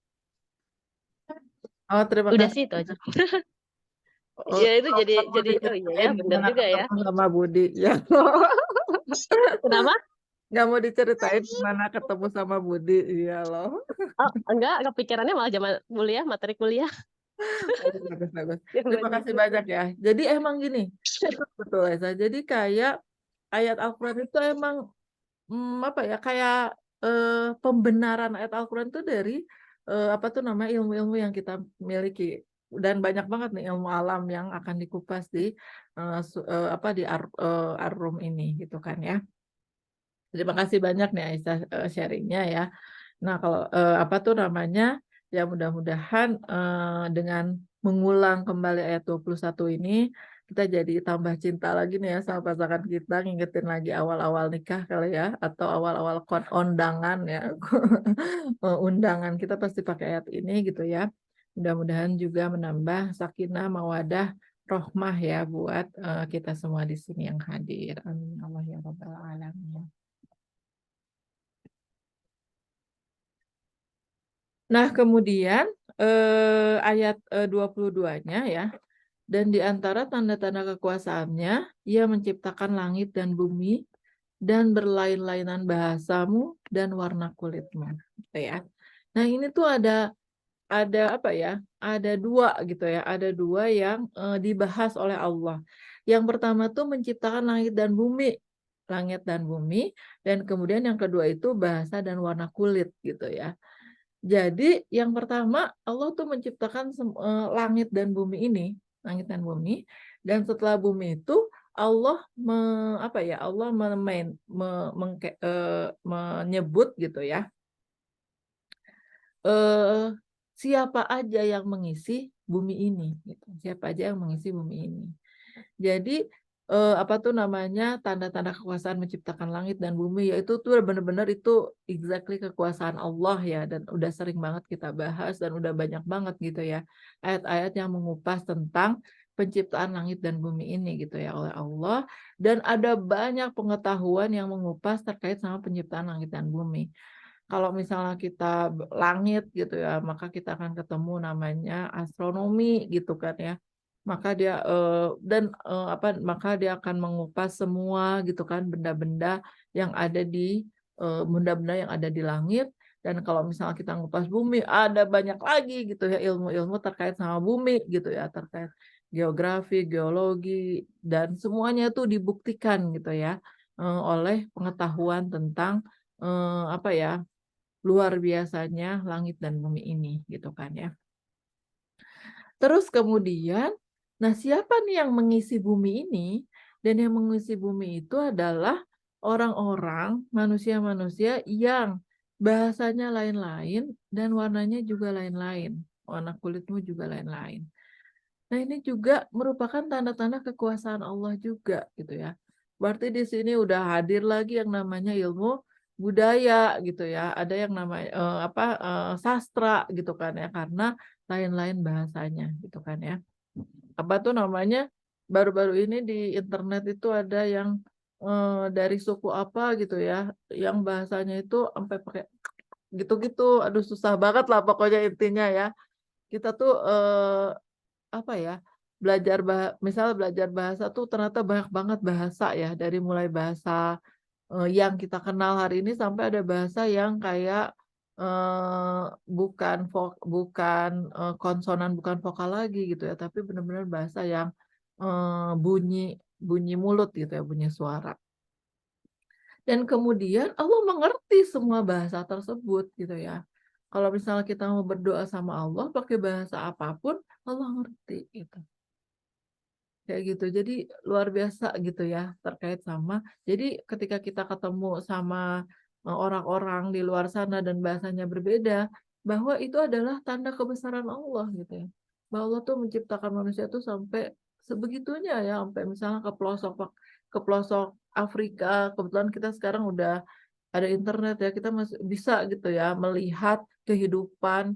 Oh, terima Udah kasih. sih itu aja. Oh, Ya itu nggak mau jadi oh iya ya diceritain benar gimana juga ya. ketemu sama Budi. Ya, Kenapa? nggak mau diceritain gimana ketemu sama Budi. Iya loh. Oh, enggak, kepikirannya malah zaman kuliah, materi kuliah Bagus, bagus, bagus. yang Terima baca kasih itu. banyak ya. Jadi emang gini, betul, betul Esa. Jadi kayak ayat Al-Quran itu emang apa ya, kayak pembenaran ayat Al-Quran itu dari apa tuh namanya ilmu-ilmu yang kita miliki dan banyak banget nih ilmu alam yang akan dikupas di apa di Ar-Rum ini gitu kan ya. Terima kasih banyak nih Aisyah sharingnya ya. Nah, kalau apa tuh namanya, ya mudah-mudahan dengan mengulang kembali ayat 21 ini, kita jadi tambah cinta lagi nih ya sama pasangan kita, ngingetin lagi awal-awal nikah kali ya, atau awal-awal undangan ya. Undangan kita pasti pakai ayat ini gitu ya. Mudah-mudahan juga menambah sakinah, mawadah, rohmah ya buat kita semua di sini yang hadir. Amin. Allah ya Rabbal Alamin. Nah, kemudian ayat 22-nya ya, dan di antara tanda-tanda kekuasaannya, ia menciptakan langit dan bumi dan berlain-lainan bahasamu dan warna kulitmu. Gitu ya. Nah, ini tuh ada apa ya? Ada dua gitu ya, ada dua yang dibahas oleh Allah. Yang pertama tuh menciptakan langit dan bumi. Langit dan bumi, dan kemudian yang kedua itu bahasa dan warna kulit gitu ya. Jadi yang pertama Allah tuh menciptakan langit dan bumi ini, langit dan bumi, dan setelah bumi itu Allah apa ya, Allah menyebut gitu ya, eh, siapa aja yang mengisi bumi ini, gitu. Siapa aja yang mengisi bumi ini. Jadi apa tuh namanya tanda-tanda kekuasaan menciptakan langit dan bumi yaitu tuh benar-benar itu exactly kekuasaan Allah ya dan udah sering banget kita bahas dan udah banyak banget gitu ya ayat-ayat yang mengupas tentang penciptaan langit dan bumi ini gitu ya oleh Allah dan ada banyak pengetahuan yang mengupas terkait sama penciptaan langit dan bumi. Kalau misalnya kita langit gitu ya maka kita akan ketemu namanya astronomi gitu kan ya. maka dia akan mengupas semua gitu kan benda-benda yang ada di langit. Dan kalau misalnya kita ngupas bumi, ada banyak lagi gitu ya ilmu-ilmu terkait sama bumi gitu ya, terkait geografi, geologi, dan semuanya itu dibuktikan gitu ya oleh pengetahuan tentang apa ya, luar biasanya langit dan bumi ini gitu kan ya. Terus kemudian, nah siapa nih yang mengisi bumi ini? Dan yang mengisi bumi itu adalah orang-orang, manusia-manusia yang bahasanya lain-lain dan warnanya juga lain-lain. Warna kulitmu juga lain-lain. Nah, ini juga merupakan tanda-tanda kekuasaan Allah juga gitu ya. Berarti di sini udah hadir lagi yang namanya ilmu budaya gitu ya. Ada yang namanya sastra gitu kan ya, karena lain-lain bahasanya gitu kan ya. Apa tuh namanya? Baru-baru ini di internet itu ada yang dari suku apa gitu ya, yang bahasanya itu sampai pakai gitu-gitu. Aduh susah banget lah pokoknya intinya ya. Kita tuh apa ya, misal belajar bahasa tuh ternyata banyak banget bahasa ya, dari mulai bahasa yang kita kenal hari ini sampai ada bahasa yang kayak bukan konsonan, bukan vokal lagi gitu ya, tapi benar-benar bahasa yang bunyi bunyi mulut gitu ya, bunyi suara. Dan kemudian Allah mengerti semua bahasa tersebut gitu ya. Kalau misalnya kita mau berdoa sama Allah pakai bahasa apapun, Allah ngerti gitu. Kayak gitu. Jadi luar biasa gitu ya terkait sama. Jadi ketika kita ketemu sama orang-orang di luar sana dan bahasanya berbeda, bahwa itu adalah tanda kebesaran Allah gitu ya. Bahwa Allah tuh menciptakan manusia tuh sampai sebegitunya ya, sampai misalnya ke pelosok Afrika. Kebetulan kita sekarang udah ada internet ya, kita masih bisa gitu ya melihat kehidupan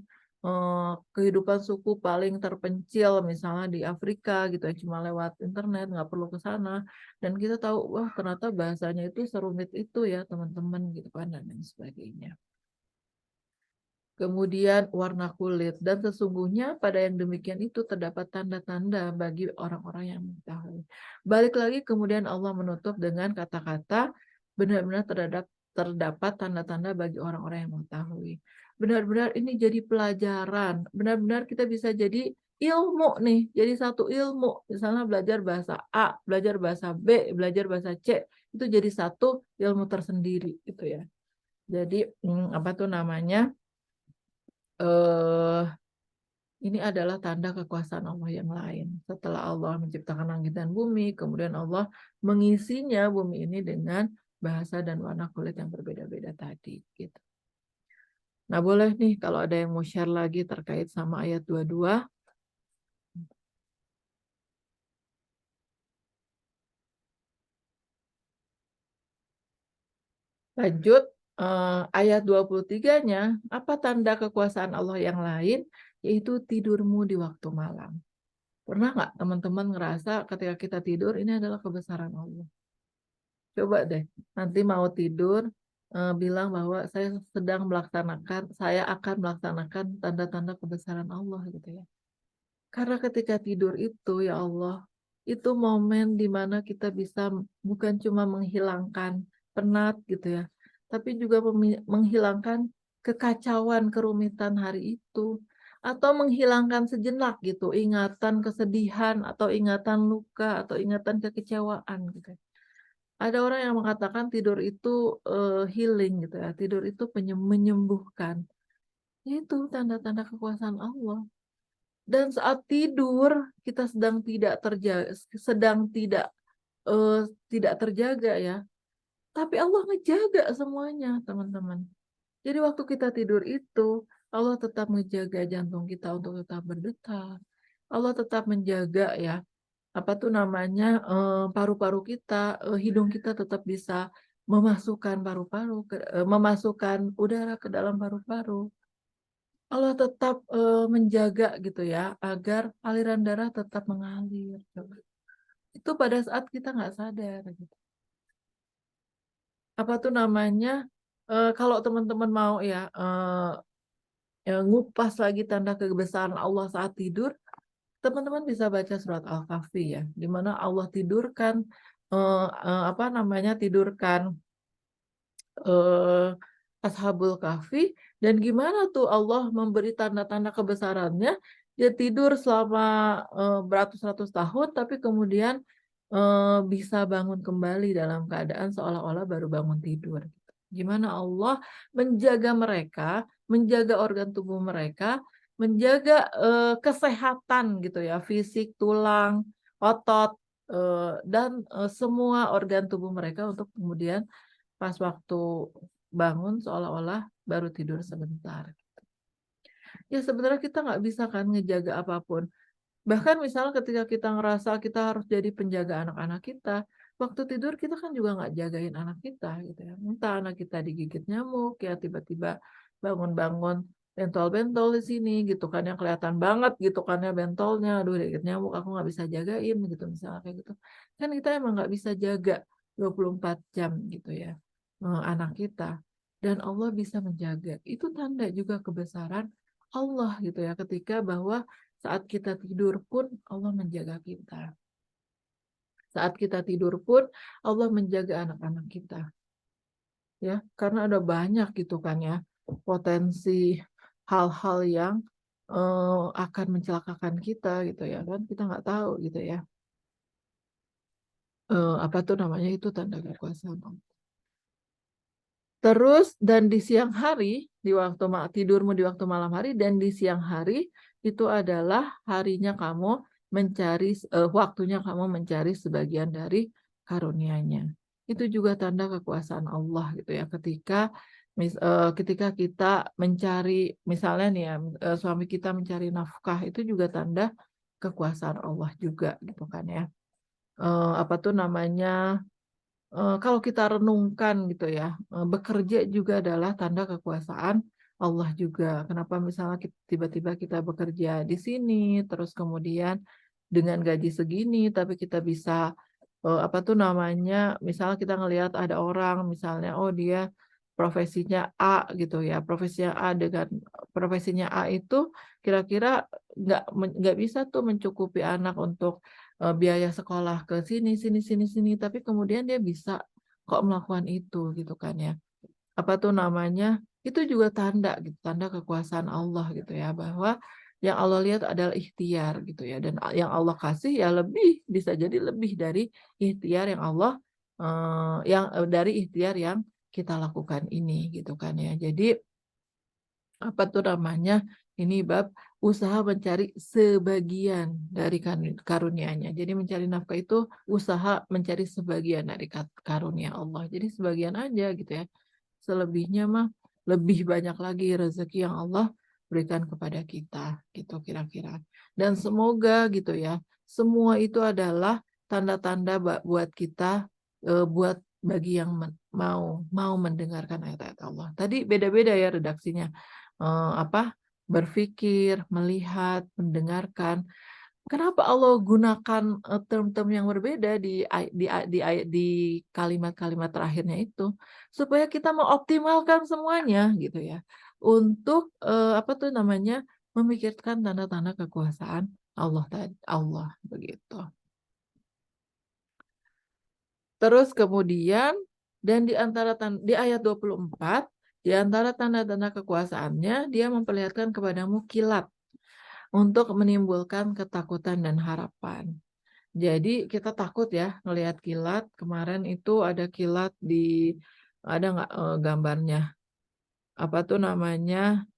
suku paling terpencil misalnya di Afrika gitu ya, cuma lewat internet, nggak perlu ke sana. Dan kita tahu, wah ternyata bahasanya itu serumit itu ya teman-teman gitu kan, dan lain sebagainya. Kemudian warna kulit, dan sesungguhnya pada yang demikian itu terdapat tanda-tanda bagi orang-orang yang mengetahui. Balik lagi kemudian Allah menutup dengan kata-kata benar-benar terdapat tanda-tanda bagi orang-orang yang mengetahui. Benar-benar ini jadi pelajaran, benar-benar kita bisa jadi ilmu nih, jadi satu ilmu. Misalnya belajar bahasa A, belajar bahasa B, belajar bahasa C, itu jadi satu ilmu tersendiri gitu ya. Jadi apa tuh namanya? eh ini adalah tanda kekuasaan Allah yang lain. Setelah Allah menciptakan langit dan bumi, kemudian Allah mengisinya bumi ini dengan bahasa dan warna kulit yang berbeda-beda tadi. Gitu. Nah, boleh nih kalau ada yang mau share lagi terkait sama ayat 22. Lanjut, ayat 23-nya, apa tanda kekuasaan Allah yang lain? Yaitu tidurmu di waktu malam. Pernah nggak teman-teman ngerasa ketika kita tidur, ini adalah kebesaran Allah? Coba deh, nanti mau tidur, bilang bahwa saya akan melaksanakan tanda-tanda kebesaran Allah gitu ya. Karena ketika tidur itu ya Allah, itu momen di mana kita bisa bukan cuma menghilangkan penat gitu ya, tapi juga menghilangkan kekacauan, kerumitan hari itu, atau menghilangkan sejenak gitu, ingatan kesedihan atau ingatan luka atau ingatan kekecewaan gitu ya. Ada orang yang mengatakan tidur itu healing gitu ya, tidur itu menyembuhkan. Itu tanda-tanda kekuasaan Allah. Dan saat tidur kita sedang eh, tidak terjaga ya. Tapi Allah ngejaga semuanya, teman-teman. Jadi waktu kita tidur itu Allah tetap menjaga jantung kita untuk tetap berdetak. Allah tetap menjaga ya, apa tuh namanya, paru-paru kita, hidung kita tetap bisa memasukkan udara ke dalam paru-paru. Allah tetap menjaga gitu ya agar aliran darah tetap mengalir. Coba. Itu pada saat kita nggak sadar gitu. Apa tuh namanya? Kalau teman-teman mau ya ngupas lagi tanda kebesaran Allah saat tidur, teman-teman bisa baca surat Al-Kahfi ya, di mana Allah tidurkan, apa namanya, tidurkan eh, Ashabul Kahfi, dan gimana tuh Allah memberi tanda-tanda kebesarannya. Dia tidur selama beratus-ratus tahun tapi kemudian bisa bangun kembali dalam keadaan seolah-olah baru bangun tidur. Gimana Allah menjaga mereka, menjaga organ tubuh mereka, menjaga kesehatan gitu ya, fisik, tulang, otot, dan semua organ tubuh mereka untuk kemudian pas waktu bangun seolah-olah baru tidur sebentar. Ya sebenarnya kita nggak bisa kan ngejaga apapun. Bahkan misalnya ketika kita ngerasa kita harus jadi penjaga anak-anak kita, waktu tidur kita kan juga nggak jagain anak kita gitu ya. Entah anak kita digigit nyamuk ya, tiba-tiba bangun-bangun bentol-bentol di sini gitu kan, yang kelihatan banget gitu kan ya bentolnya, aduh digigit nyamuk aku nggak bisa jagain gitu misalnya kayak gitu. Kan kita emang nggak bisa jaga 24 jam gitu ya anak kita, dan Allah bisa menjaga. Itu tanda juga kebesaran Allah gitu ya, ketika bahwa saat kita tidur pun Allah menjaga kita. Saat kita tidur pun Allah menjaga anak-anak kita. Ya, karena ada banyak gitu kan ya potensi hal-hal yang akan mencelakakan kita gitu ya kan. Kita nggak tahu gitu ya. Apa tuh namanya, itu tanda kekuasaan Allah. Terus dan di siang hari, di waktu tidurmu di waktu malam hari dan di siang hari itu adalah harinya kamu mencari waktunya kamu mencari sebagian dari karunia-Nya. Itu juga tanda kekuasaan Allah gitu ya. Ketika kita mencari misalnya nih ya, suami kita mencari nafkah, itu juga tanda kekuasaan Allah juga gitu kan ya. Apa tuh namanya? Kalau kita renungkan gitu ya, bekerja juga adalah tanda kekuasaan Allah juga. Kenapa misalnya tiba-tiba kita bekerja di sini, terus kemudian dengan gaji segini, tapi kita bisa apa tuh namanya, misalnya kita ngelihat ada orang misalnya, oh dia profesinya A gitu ya, profesinya A dengan profesinya A itu kira-kira nggak bisa tuh mencukupi anak untuk biaya sekolah ke sini sini sini sini, tapi kemudian dia bisa kok melakukan itu gitu kan ya. Apa tuh namanya? Itu juga tanda gitu, tanda kekuasaan Allah gitu ya, bahwa yang Allah lihat adalah ikhtiar gitu ya, dan yang Allah kasih ya lebih, bisa jadi lebih dari ikhtiar yang Allah dari ikhtiar yang kita lakukan ini gitu kan ya. Jadi apa tuh namanya, ini bab usaha mencari sebagian dari karunia-Nya. Jadi mencari nafkah itu usaha mencari sebagian dari karunia Allah. Jadi sebagian aja gitu ya. Selebihnya mah lebih banyak lagi rezeki yang Allah berikan kepada kita gitu kira-kira. Dan semoga gitu ya, semua itu adalah tanda-tanda buat kita, buat bagi yang mau mau mendengarkan ayat-ayat Allah. Tadi beda-beda ya redaksinya. Apa? Berpikir, melihat, mendengarkan. Kenapa Allah gunakan term-term yang berbeda di kalimat-kalimat terakhirnya itu, supaya kita mengoptimalkan semuanya gitu ya, untuk apa tuh namanya, memikirkan tanda-tanda kekuasaan Allah begitu. Terus kemudian dan di ayat 24, di antara tanda-tanda kekuasaannya dia memperlihatkan kepadamu kilat untuk menimbulkan ketakutan dan harapan. Jadi kita takut ya ngelihat kilat. Kemarin itu ada kilat ada nggak gambarnya? Apa tuh namanya?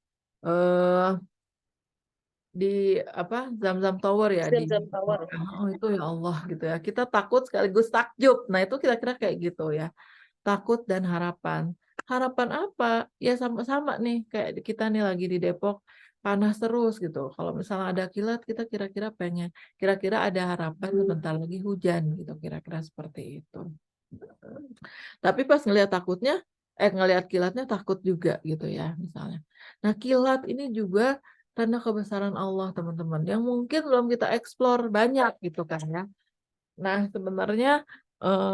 eh di apa, Zamzam Tower ya di Zam-zam Tower. Mekah. Oh itu ya Allah gitu ya. Kita takut sekaligus takjub. Nah itu kira-kira kayak gitu ya. Takut dan harapan. Harapan apa? Ya sama-sama nih kayak kita nih lagi di Depok, panas terus gitu. Kalau misalnya ada kilat, kita kira-kira pengen, kira-kira ada harapan sebentar lagi hujan gitu, kira-kira seperti itu. Tapi pas ngelihat kilatnya takut juga gitu ya misalnya. Nah kilat ini juga tanda kebesaran Allah teman-teman, yang mungkin belum kita eksplor banyak gitu kan ya. Nah, sebenarnya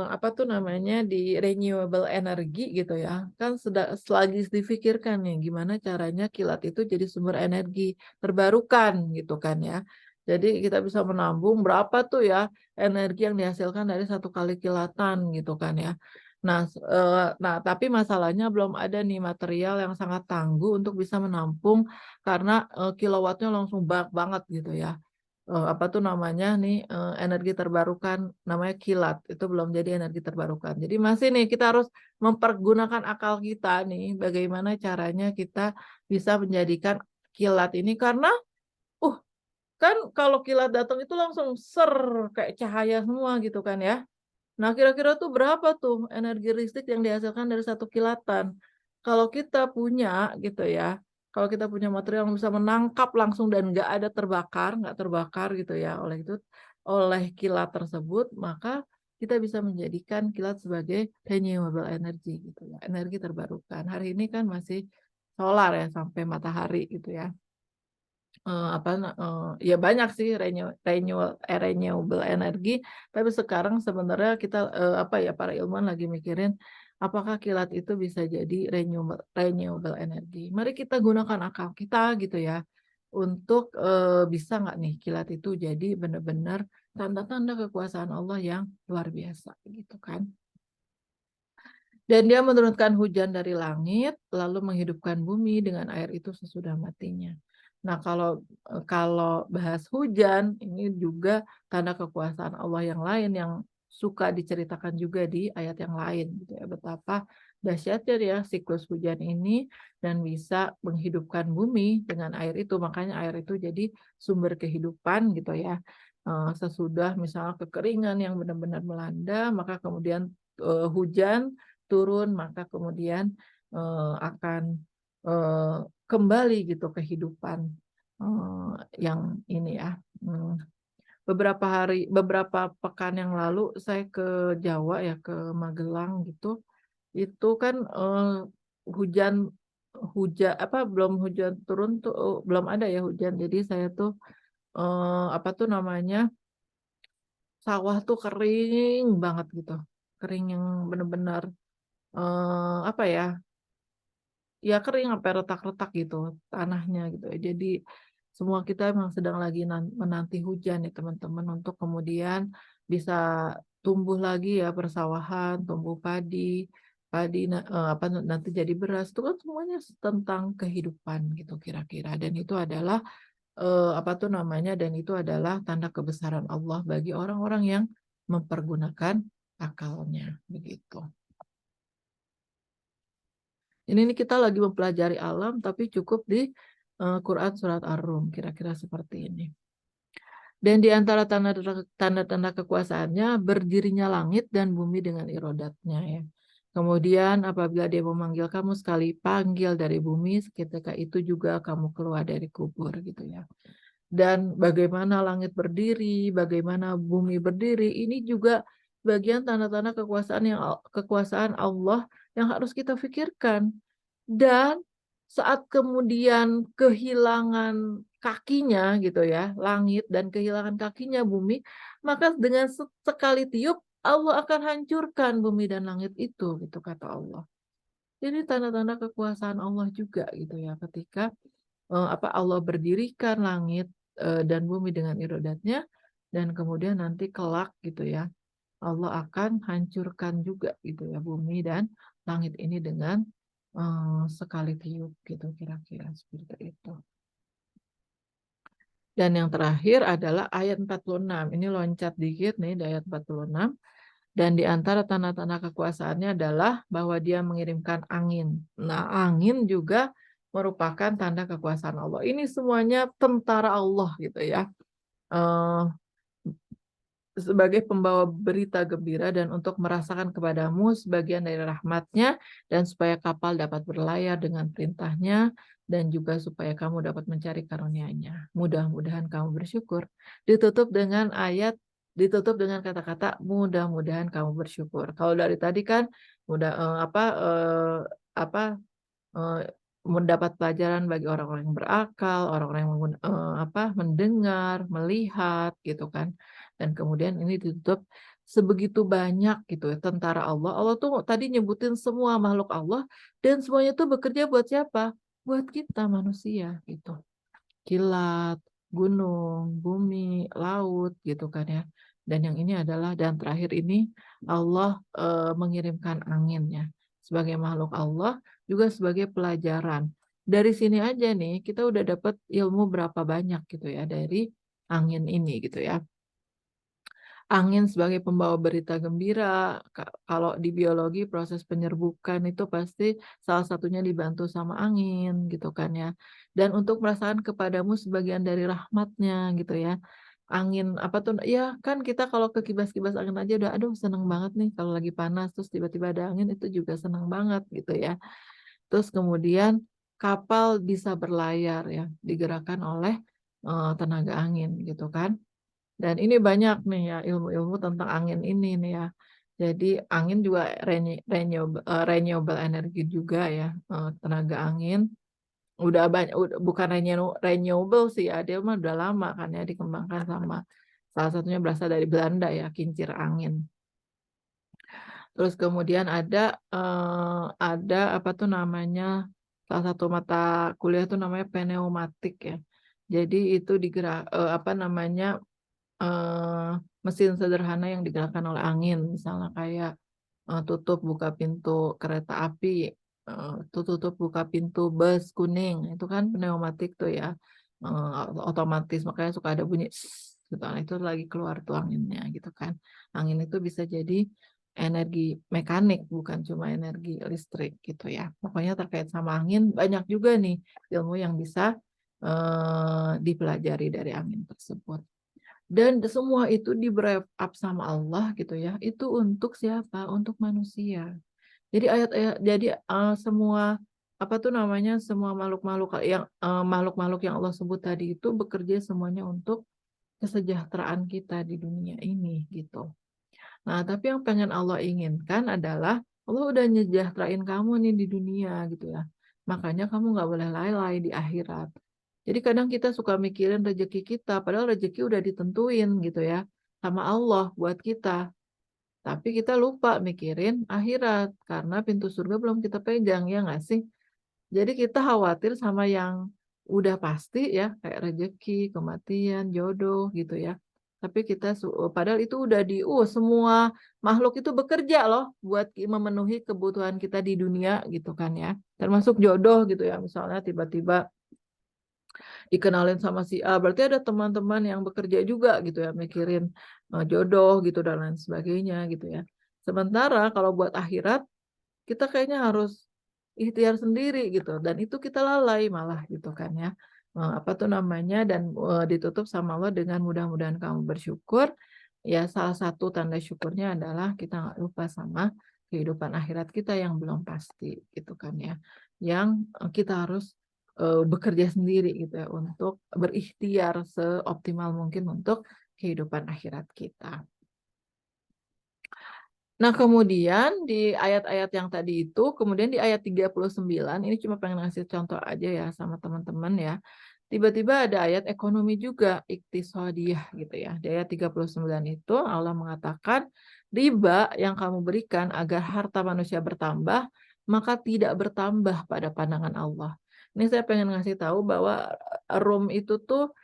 apa tuh namanya, di renewable energy gitu ya, kan selagi dipikirkan nih gimana caranya kilat itu jadi sumber energi terbarukan gitu kan ya. Jadi kita bisa menabung berapa tuh ya energi yang dihasilkan dari 1 kali kilatan gitu kan ya. Nah, tapi masalahnya belum ada nih material yang sangat tangguh untuk bisa menampung karena kilowattnya langsung banyak banget gitu ya. Apa tuh namanya nih, energi terbarukan namanya kilat, itu belum jadi energi terbarukan. Jadi masih nih kita harus mempergunakan akal kita nih, bagaimana caranya kita bisa menjadikan kilat ini karena, uh, kan kalau kilat datang itu langsung kayak cahaya semua gitu kan ya. Nah, kira-kira tuh berapa tuh energi listrik yang dihasilkan dari 1 kilatan? Kalau kita punya gitu ya, kalau kita punya material yang bisa menangkap langsung dan nggak terbakar gitu ya oleh kilat tersebut, maka kita bisa menjadikan kilat sebagai renewable energy gitu ya, energi terbarukan. Hari ini kan masih solar ya sampai matahari gitu ya. Ya banyak sih renewable energi, tapi sekarang sebenarnya kita, para ilmuwan lagi mikirin, apakah kilat itu bisa jadi renewable energi. Mari kita gunakan akal kita gitu ya, untuk, bisa nggak nih kilat itu jadi benar-benar tanda-tanda kekuasaan Allah yang luar biasa gitu kan. Dan Dia menurunkan hujan dari langit, lalu menghidupkan bumi dengan air itu sesudah matinya. Nah, kalau bahas hujan, ini juga tanda kekuasaan Allah yang lain yang suka diceritakan juga di ayat yang lain gitu ya. Betapa dahsyatnya ya siklus hujan ini dan bisa menghidupkan bumi dengan air itu. Makanya air itu jadi sumber kehidupan gitu ya. Sesudah misalnya kekeringan yang benar-benar melanda, maka kemudian hujan turun, maka kemudian akan kembali gitu kehidupan yang ini ya. Beberapa pekan yang lalu saya ke Jawa ya, ke Magelang gitu. Itu kan hujan hujan apa belum hujan turun tuh belum ada ya hujan. Jadi saya tuh apa tuh namanya, sawah tuh kering banget gitu. Kering yang benar-benar apa ya, ya kering sampai retak-retak gitu tanahnya gitu ya. Jadi semua kita emang sedang lagi menanti hujan ya teman-teman untuk kemudian bisa tumbuh lagi ya persawahan, tumbuh padi, nanti jadi beras. Itu kan semuanya tentang kehidupan gitu kira-kira. Dan itu adalah dan itu adalah tanda kebesaran Allah bagi orang-orang yang mempergunakan akalnya begitu. Ini nih kita lagi mempelajari alam tapi cukup di Quran surat Ar-Rum, kira-kira seperti ini. Dan di antara tanda-tanda kekuasaannya berdirinya langit dan bumi dengan irodatnya ya. Kemudian apabila dia memanggil kamu sekali panggil dari bumi, seketika itu juga kamu keluar dari kubur gitu ya. Dan bagaimana langit berdiri, bagaimana bumi berdiri, ini juga bagian tanda-tanda kekuasaan Allah yang harus kita pikirkan. Dan saat kemudian kehilangan kakinya gitu ya, langit dan kehilangan kakinya bumi, maka dengan sekali tiup Allah akan hancurkan bumi dan langit itu gitu kata Allah. Jadi tanda-tanda kekuasaan Allah juga gitu ya ketika Allah berdirikan langit dan bumi dengan irodatnya dan kemudian nanti kelak gitu ya Allah akan hancurkan juga gitu ya bumi dan langit ini dengan sekali tiup gitu kira-kira seperti itu. Dan yang terakhir adalah ayat 46. Ini loncat dikit nih di ayat 46. Dan di antara tanda-tanda kekuasaannya adalah bahwa dia mengirimkan angin. Nah, angin juga merupakan tanda kekuasaan Allah. Ini semuanya tentara Allah gitu ya. Eh, Sebagai pembawa berita gembira dan untuk merasakan kepadamu sebagian dari rahmatnya dan supaya kapal dapat berlayar dengan perintahnya dan juga supaya kamu dapat mencari karunia-Nya. Mudah-mudahan kamu bersyukur. Ditutup dengan kata-kata mudah-mudahan kamu bersyukur. Kalau dari tadi kan mudah eh, mendapat pelajaran bagi orang-orang yang berakal, orang-orang yang mendengar, melihat gitu kan. Dan kemudian ini ditutup sebegitu banyak gitu ya tentara Allah. Allah tuh tadi nyebutin semua makhluk Allah dan semuanya tuh bekerja buat siapa? Buat kita manusia gitu. Kilat, gunung, bumi, laut gitu kan ya. Dan yang ini adalah dan terakhir ini Allah mengirimkan angin ya. Sebagai makhluk Allah juga sebagai pelajaran. Dari sini aja nih kita udah dapat ilmu berapa banyak gitu ya dari angin ini gitu ya. Angin sebagai pembawa berita gembira, kalau di biologi proses penyerbukan itu pasti salah satunya dibantu sama angin gitu kan ya. Dan untuk merasakan kepadamu sebagian dari rahmatnya gitu ya. Angin apa tuh ya kan kita kalau ke kibas-kibas angin aja udah aduh seneng banget nih kalau lagi panas terus tiba-tiba ada angin itu juga seneng banget gitu ya. Terus kemudian kapal bisa berlayar ya digerakkan oleh tenaga angin gitu kan. Dan ini banyak nih ya ilmu-ilmu tentang angin ini nih ya. Jadi angin juga renewable energy juga ya, tenaga angin. Udah banyak, bukan renewable sih ya, dia mah udah lama kan ya dikembangkan sama salah satunya berasal dari Belanda ya, kincir angin. Terus kemudian ada apa tuh namanya salah satu mata kuliah tuh namanya pneumatik ya. Jadi itu apa namanya eh, mesin sederhana yang digerakkan oleh angin, misalnya kayak tutup buka pintu kereta api, tutup buka pintu bus kuning, itu kan pneumatik tuh ya, otomatis makanya suka ada bunyi gitu, nah, itu lagi keluar tuh anginnya gitu kan. Angin itu bisa jadi energi mekanik bukan cuma energi listrik gitu ya. Pokoknya terkait sama angin banyak juga nih ilmu yang bisa dipelajari dari angin tersebut. Dan semua itu di-wrap up sama Allah gitu ya. Itu untuk siapa? Untuk manusia. Jadi semua apa tuh namanya? Semua makhluk-makhluk yang Allah sebut tadi itu bekerja semuanya untuk kesejahteraan kita di dunia ini gitu. Nah, tapi yang pengen Allah inginkan adalah Allah udah nyejahterain kamu nih di dunia gitu ya. Makanya kamu nggak boleh lalai di akhirat. Jadi kadang kita suka mikirin rezeki kita, padahal rezeki udah ditentuin gitu ya sama Allah buat kita. Tapi kita lupa mikirin akhirat karena pintu surga belum kita pegang ya nggak sih? Jadi kita khawatir sama yang udah pasti ya, kayak rezeki, kematian, jodoh gitu ya. Tapi padahal itu udah semua makhluk itu bekerja loh buat memenuhi kebutuhan kita di dunia gitu kan ya. Termasuk jodoh gitu ya. Misalnya tiba-tiba dikenalin sama si A, berarti ada teman-teman yang bekerja juga gitu ya, mikirin jodoh gitu dan lain sebagainya gitu ya. Sementara kalau buat akhirat kita kayaknya harus ikhtiar sendiri gitu dan itu kita lalai malah gitu kan ya. Apa tuh namanya dan ditutup sama Allah dengan mudah-mudahan kamu bersyukur. Ya salah satu tanda syukurnya adalah kita nggak lupa sama kehidupan akhirat kita yang belum pasti gitu kan ya. Yang kita harus bekerja sendiri gitu ya untuk berikhtiar seoptimal mungkin untuk kehidupan akhirat kita. Nah, kemudian di ayat-ayat yang tadi itu, kemudian di ayat 39, ini cuma pengen ngasih contoh aja ya sama teman-teman ya. Tiba-tiba ada ayat ekonomi juga, iktisadiyah gitu ya. Di ayat 39 itu Allah mengatakan, riba yang kamu berikan agar harta manusia bertambah, maka tidak bertambah pada pandangan Allah. Ini saya pengen ngasih tahu bahwa Rum itu tuh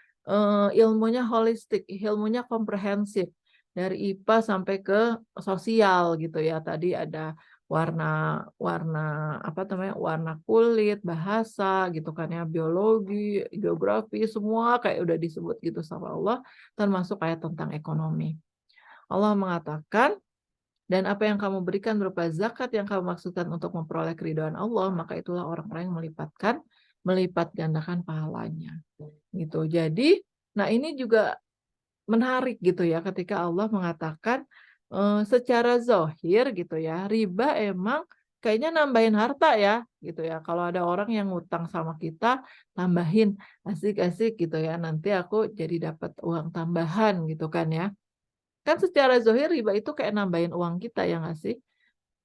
ilmunya holistik, ilmunya komprehensif dari IPA sampai ke sosial gitu ya. Tadi ada warna warna apa namanya? Warna kulit, bahasa gitu kan ya, biologi, geografi semua kayak udah disebut gitu sama Allah, termasuk kayak tentang ekonomi. Allah mengatakan, dan apa yang kamu berikan berupa zakat yang kamu maksudkan untuk memperoleh keridhaan Allah, maka itulah orang-orang yang melipat gandakan pahalanya. Gitu. Jadi, nah ini juga menarik gitu ya ketika Allah mengatakan secara zohir gitu ya riba emang kayaknya nambahin harta ya gitu ya kalau ada orang yang ngutang sama kita tambahin asik-asik gitu ya nanti aku jadi dapat uang tambahan gitu kan ya kan secara zohir riba itu kayak nambahin uang kita ya nggak sih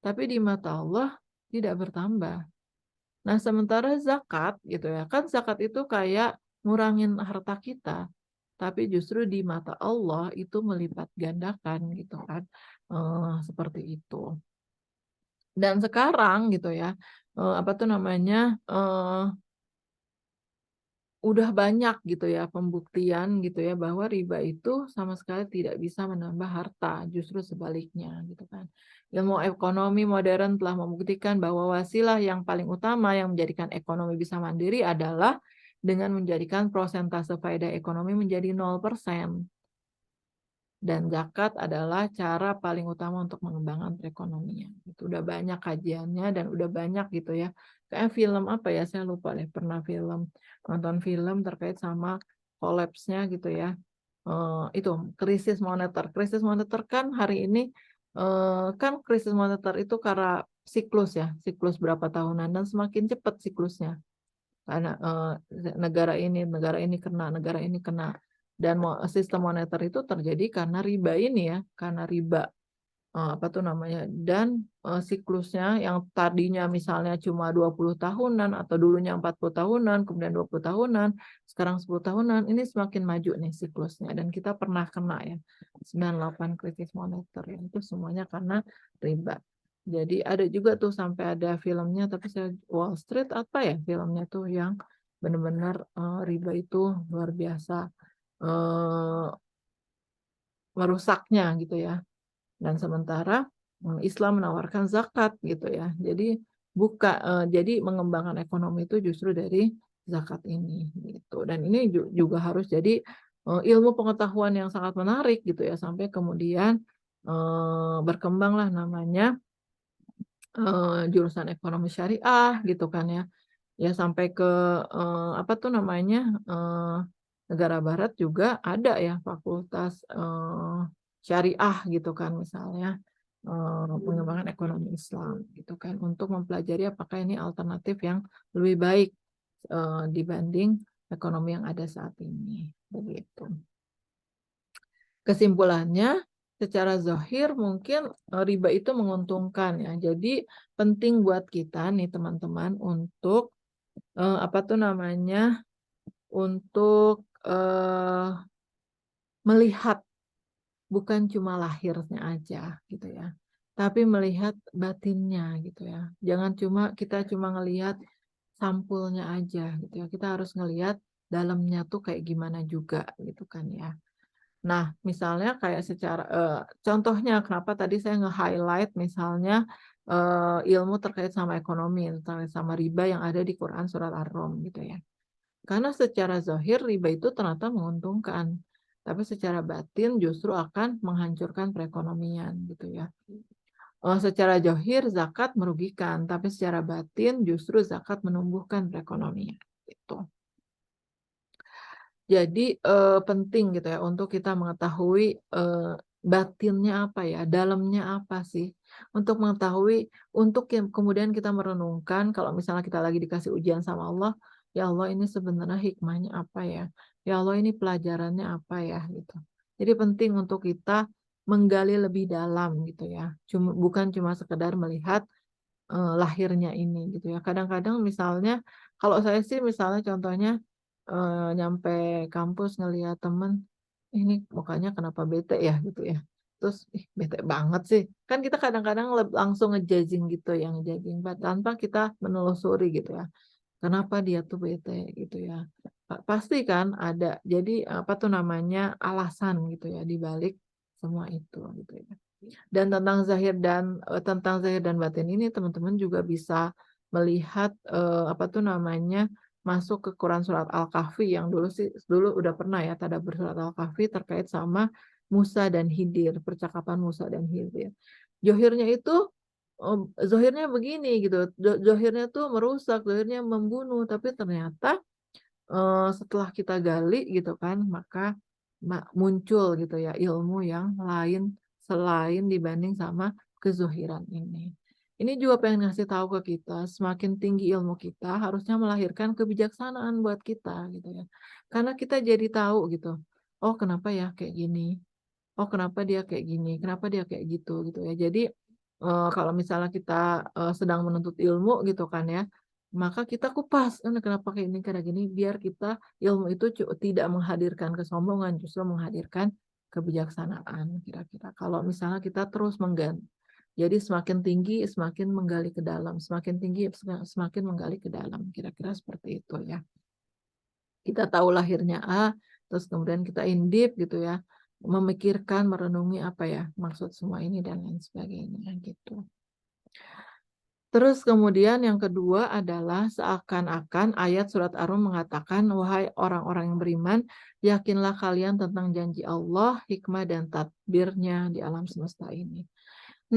tapi di mata Allah tidak bertambah. Nah sementara zakat gitu ya kan zakat itu kayak ngurangin harta kita tapi justru di mata Allah itu melipat gandakan gitu kan. Seperti itu. Dan sekarang gitu ya, apa tuh namanya, udah banyak gitu ya pembuktian gitu ya bahwa riba itu sama sekali tidak bisa menambah harta, justru sebaliknya gitu kan. Ilmu ekonomi modern telah membuktikan bahwa wasilah yang paling utama yang menjadikan ekonomi bisa mandiri adalah dengan menjadikan prosentase faedah ekonomi menjadi 0%. Dan zakat adalah cara paling utama untuk mengembangkan perekonomian. Itu udah banyak kajiannya dan udah banyak gitu ya. Kayak film apa ya, saya lupa deh, pernah nonton film terkait sama collapse-nya gitu ya. Itu krisis moneter. Krisis moneter kan hari ini kan krisis moneter itu karena siklus ya, siklus berapa tahunan dan semakin cepat siklusnya. Karena negara ini kena, negara ini kena. Dan sistem moneter itu terjadi karena riba ini ya, karena riba apa tuh namanya, dan siklusnya yang tadinya misalnya cuma 20 tahunan atau dulunya 40 tahunan, kemudian 20 tahunan, sekarang 10 tahunan, ini semakin maju nih siklusnya dan kita pernah kena ya 98 krisis moneter ya, itu semuanya karena riba. Jadi ada juga tuh sampai ada filmnya, tapi saya Wall Street apa ya filmnya tuh yang benar-benar riba itu luar biasa eh, merusaknya gitu ya. Dan sementara Islam menawarkan zakat gitu ya. Jadi mengembangkan ekonomi itu justru dari zakat ini gitu. Dan ini juga harus jadi ilmu pengetahuan yang sangat menarik gitu ya sampai kemudian berkembanglah namanya jurusan ekonomi syariah gitu kan ya. Ya sampai ke apa tuh namanya negara barat juga ada ya fakultas syariah gitu kan misalnya pengembangan ekonomi Islam gitu kan untuk mempelajari apakah ini alternatif yang lebih baik dibanding ekonomi yang ada saat ini begitu. Kesimpulannya secara zahir mungkin riba itu menguntungkan ya. Jadi penting buat kita nih teman-teman untuk apa tuh namanya untuk melihat bukan cuma lahirnya aja gitu ya, tapi melihat batinnya gitu ya. Jangan kita cuma ngelihat sampulnya aja gitu ya. Kita harus ngelihat dalamnya tuh kayak gimana juga gitu kan ya. Nah, misalnya kayak secara contohnya kenapa tadi saya nge-highlight misalnya ilmu terkait sama ekonomi, terkait sama riba yang ada di Quran surat Ar-Rum gitu ya. Karena secara zahir riba itu ternyata menguntungkan, tapi secara batin justru akan menghancurkan perekonomian gitu ya. Secara zahir zakat merugikan, tapi secara batin justru zakat menumbuhkan perekonomian gitu. Jadi penting gitu ya untuk kita mengetahui batinnya apa ya, dalamnya apa sih. Untuk mengetahui, untuk yang kemudian kita merenungkan kalau misalnya kita lagi dikasih ujian sama Allah, ya Allah ini sebenarnya hikmahnya apa ya? Ya Allah ini pelajarannya apa ya gitu. Jadi penting untuk kita menggali lebih dalam gitu ya. Bukan cuma sekedar melihat lahirnya ini gitu ya. Kadang-kadang misalnya kalau saya sih misalnya contohnya nyampe kampus ngelihat temen, ini mukanya kenapa bete ya gitu ya. Terus bete banget sih. Kan kita kadang-kadang langsung ngejudging gitu yang ngejudging tanpa kita menelusuri gitu ya. Kenapa dia tuh bete gitu ya. Pasti kan ada. Jadi apa tuh namanya alasan gitu ya di balik semua itu gitu ya. Dan tentang zahir dan batin ini teman-teman juga bisa melihat apa tuh namanya masuk ke Quran surat Al-Kahfi yang dulu udah pernah ya tadabbur surat Al-Kahfi terkait sama Musa dan Khidir, percakapan Musa dan Khidir. Zohirnya itu zohirnya begini gitu, zohirnya tuh merusak, zohirnya membunuh, tapi ternyata setelah kita gali gitu kan, maka muncul gitu ya ilmu yang lain selain dibanding sama kezuhiran ini. Ini juga pengen ngasih tahu ke kita, semakin tinggi ilmu kita harusnya melahirkan kebijaksanaan buat kita gitu ya. Karena kita jadi tahu gitu, oh kenapa ya kayak gini, oh kenapa dia kayak gini, kenapa dia kayak gitu ya. Jadi kalau misalnya kita sedang menuntut ilmu gitu kan ya, maka kita kupas, kenapa kayak ini kayak gini, biar kita ilmu itu tidak menghadirkan kesombongan, justru menghadirkan kebijaksanaan kira-kira. Kalau misalnya kita terus menggali, jadi semakin tinggi semakin menggali ke dalam, semakin tinggi semakin menggali ke dalam, kira-kira seperti itu ya. Kita tahu lahirnya A, terus kemudian kita intip gitu ya, memikirkan, merenungi apa ya maksud semua ini dan lain sebagainya gitu. Terus kemudian yang kedua adalah seakan-akan ayat surat Ar-Rum mengatakan, "Wahai orang-orang yang beriman, yakinlah kalian tentang janji Allah, hikmah dan tadbirnya di alam semesta ini."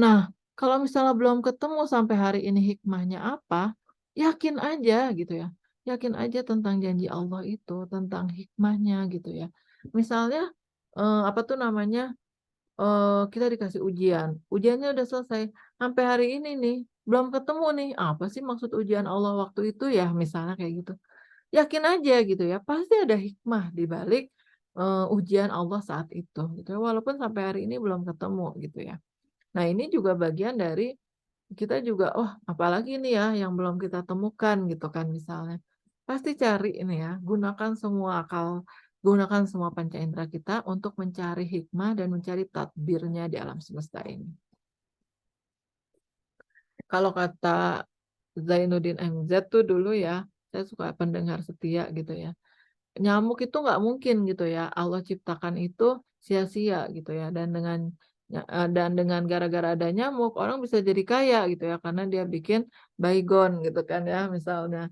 Nah, kalau misalnya belum ketemu sampai hari ini hikmahnya apa, yakin aja gitu ya. Yakin aja tentang janji Allah itu, tentang hikmahnya gitu ya. Misalnya, apa tuh namanya, kita dikasih ujian, ujiannya udah selesai, sampai hari ini nih, belum ketemu nih, apa sih maksud ujian Allah waktu itu ya, misalnya kayak gitu. Yakin aja gitu ya, pasti ada hikmah di balik, ujian Allah saat itu gitu ya, walaupun sampai hari ini belum ketemu gitu ya. Nah, ini juga bagian dari kita juga, "Oh, apalagi nih ya yang belum kita temukan," gitu kan misalnya. Pasti cari ini ya, gunakan semua akal, gunakan semua panca indera kita untuk mencari hikmah dan mencari tadbirnya di alam semesta ini. Kalau kata Zainuddin MZ tuh dulu ya, saya suka pendengar setia gitu ya. Nyamuk itu nggak mungkin gitu ya, Allah ciptakan itu sia-sia gitu ya, dan dengan gara-gara ada nyamuk, orang bisa jadi kaya gitu ya, karena dia bikin baygon gitu kan ya, misalnya,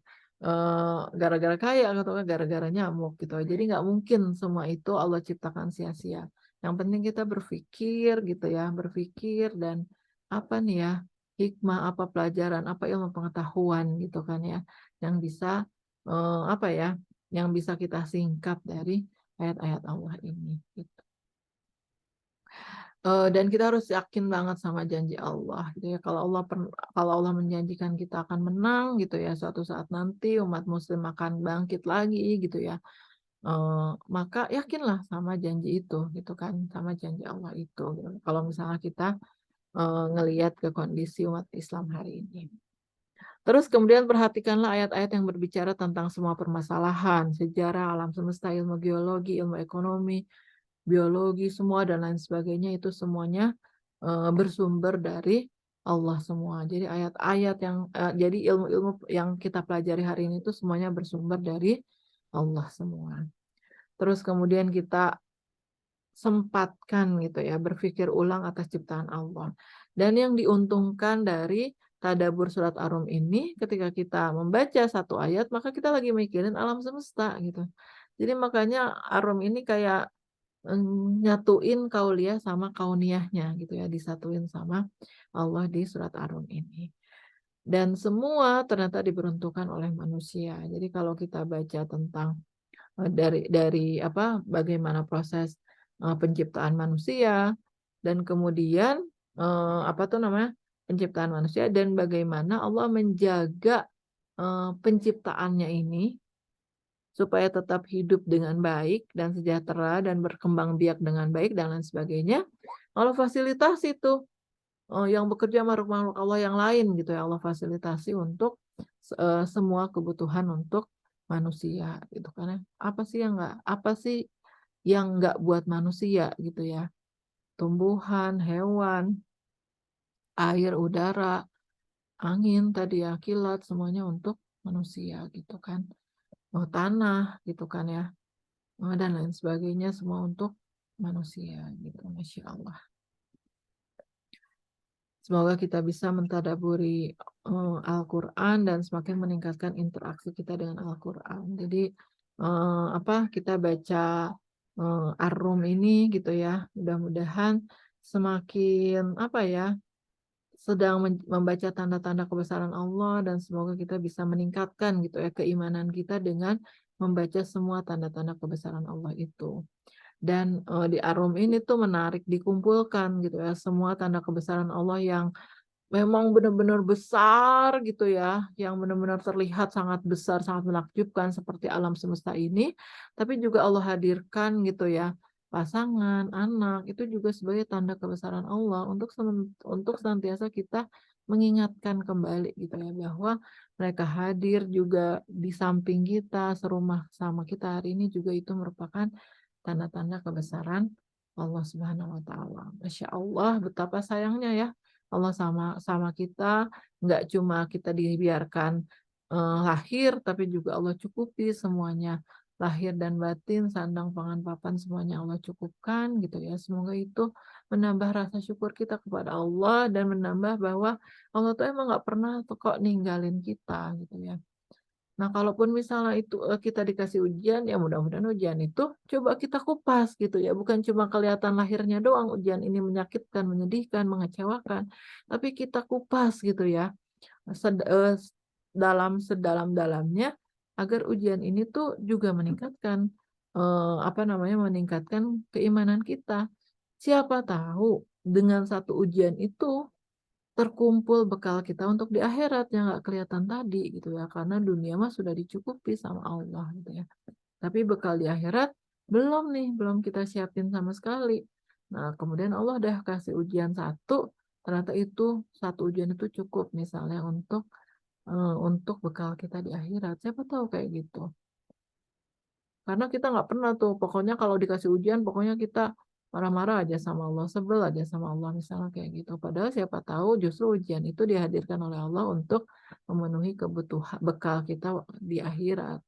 gara-gara kaya atau gara-gara nyamuk gitu. Jadi nggak mungkin semua itu Allah ciptakan sia-sia. Yang penting kita berpikir gitu ya, berpikir dan apa nih ya, hikmah, apa pelajaran, apa ilmu pengetahuan gitu kan ya, yang bisa, apa ya, yang bisa kita singkap dari ayat-ayat Allah ini, gitu. Dan kita harus yakin banget sama janji Allah, gitu ya. Kalau Allah menjanjikan kita akan menang, gitu ya, suatu saat nanti umat muslim akan bangkit lagi, gitu ya. Maka yakinlah sama janji itu, gitu kan, sama janji Allah itu, gitu. Kalau misalnya kita, ngelihat ke kondisi umat Islam hari ini. Terus kemudian perhatikanlah ayat-ayat yang berbicara tentang semua permasalahan, sejarah, alam semesta, ilmu geologi, ilmu ekonomi, biologi, semua dan lain sebagainya itu semuanya, bersumber dari Allah semua. Jadi ayat-ayat jadi ilmu-ilmu yang kita pelajari hari ini itu semuanya bersumber dari Allah semua. Terus kemudian kita sempatkan gitu ya, berpikir ulang atas ciptaan Allah. Dan yang diuntungkan dari tadabbur surat Ar-Rum ini, ketika kita membaca satu ayat, maka kita lagi mikirin alam semesta gitu. Jadi makanya Ar-Rum ini kayak, nyatuin kauliyah sama kauniyahnya gitu ya, disatuin sama Allah di surat Ar-Rum ini. Dan semua ternyata diperuntukkan oleh manusia. Jadi kalau kita baca tentang dari apa, bagaimana proses, penciptaan manusia dan kemudian, apa tuh namanya, penciptaan manusia dan bagaimana Allah menjaga, penciptaannya ini supaya tetap hidup dengan baik dan sejahtera dan berkembang biak dengan baik dan lain sebagainya. Allah fasilitasi tuh, yang bekerja makhluk-makhluk Allah yang lain gitu ya, Allah fasilitasi untuk semua kebutuhan untuk manusia gitu kan ya. Apa sih yang nggak buat manusia gitu ya. Tumbuhan, hewan, air, udara, angin tadi ya, kilat semuanya untuk manusia gitu kan. Oh, tanah gitu kan ya. Dan lain sebagainya semua untuk manusia gitu. Masya Allah. Semoga kita bisa mentadaburi Al-Quran dan semakin meningkatkan interaksi kita dengan Al-Quran. Jadi kita baca Ar-Rum ini gitu ya, mudah-mudahan semakin apa ya, sedang membaca tanda-tanda kebesaran Allah dan semoga kita bisa meningkatkan gitu ya keimanan kita dengan membaca semua tanda-tanda kebesaran Allah itu. Dan, di Ar-Rum ini tuh menarik dikumpulkan gitu ya, semua tanda kebesaran Allah yang memang benar-benar besar gitu ya, yang benar-benar terlihat sangat besar, sangat menakjubkan seperti alam semesta ini, tapi juga Allah hadirkan gitu ya, pasangan, anak, itu juga sebagai tanda kebesaran Allah untuk senantiasa kita mengingatkan kembali gitu ya, bahwa mereka hadir juga di samping kita, serumah sama kita hari ini juga itu merupakan tanda-tanda kebesaran Allah Subhanahu wa taala. Masya Allah, betapa sayangnya ya Allah sama sama kita, nggak cuma kita dibiarkan lahir, tapi juga Allah cukupi semuanya. lahir dan batin, sandang pangan papan semuanya Allah cukupkan gitu ya. Semoga itu menambah rasa syukur kita kepada Allah dan menambah bahwa Allah tuh emang nggak pernah tuh kok ninggalin kita gitu ya. Nah, kalaupun misalnya itu kita dikasih ujian, ya mudah-mudahan ujian itu coba kita kupas gitu ya, bukan cuma kelihatan lahirnya doang ujian ini menyakitkan, menyedihkan, mengecewakan, tapi kita kupas gitu ya, dalam sedalam-dalamnya agar ujian ini tuh juga meningkatkan, apa namanya, meningkatkan keimanan kita. Siapa tahu dengan satu ujian itu terkumpul bekal kita untuk di akhirat yang nggak kelihatan tadi gitu ya, karena dunia mah sudah dicukupi sama Allah gitu ya. Tapi bekal di akhirat belum nih, belum kita siapin sama sekali. Nah, kemudian Allah udah kasih ujian satu, ternyata itu satu ujian itu cukup misalnya untuk bekal kita di akhirat. Siapa tahu kayak gitu. Karena kita nggak pernah tuh, pokoknya kalau dikasih ujian, pokoknya kita marah-marah aja sama Allah, sebel aja sama Allah, misalnya kayak gitu. Padahal siapa tahu justru ujian itu dihadirkan oleh Allah untuk memenuhi kebutuhan bekal kita di akhirat.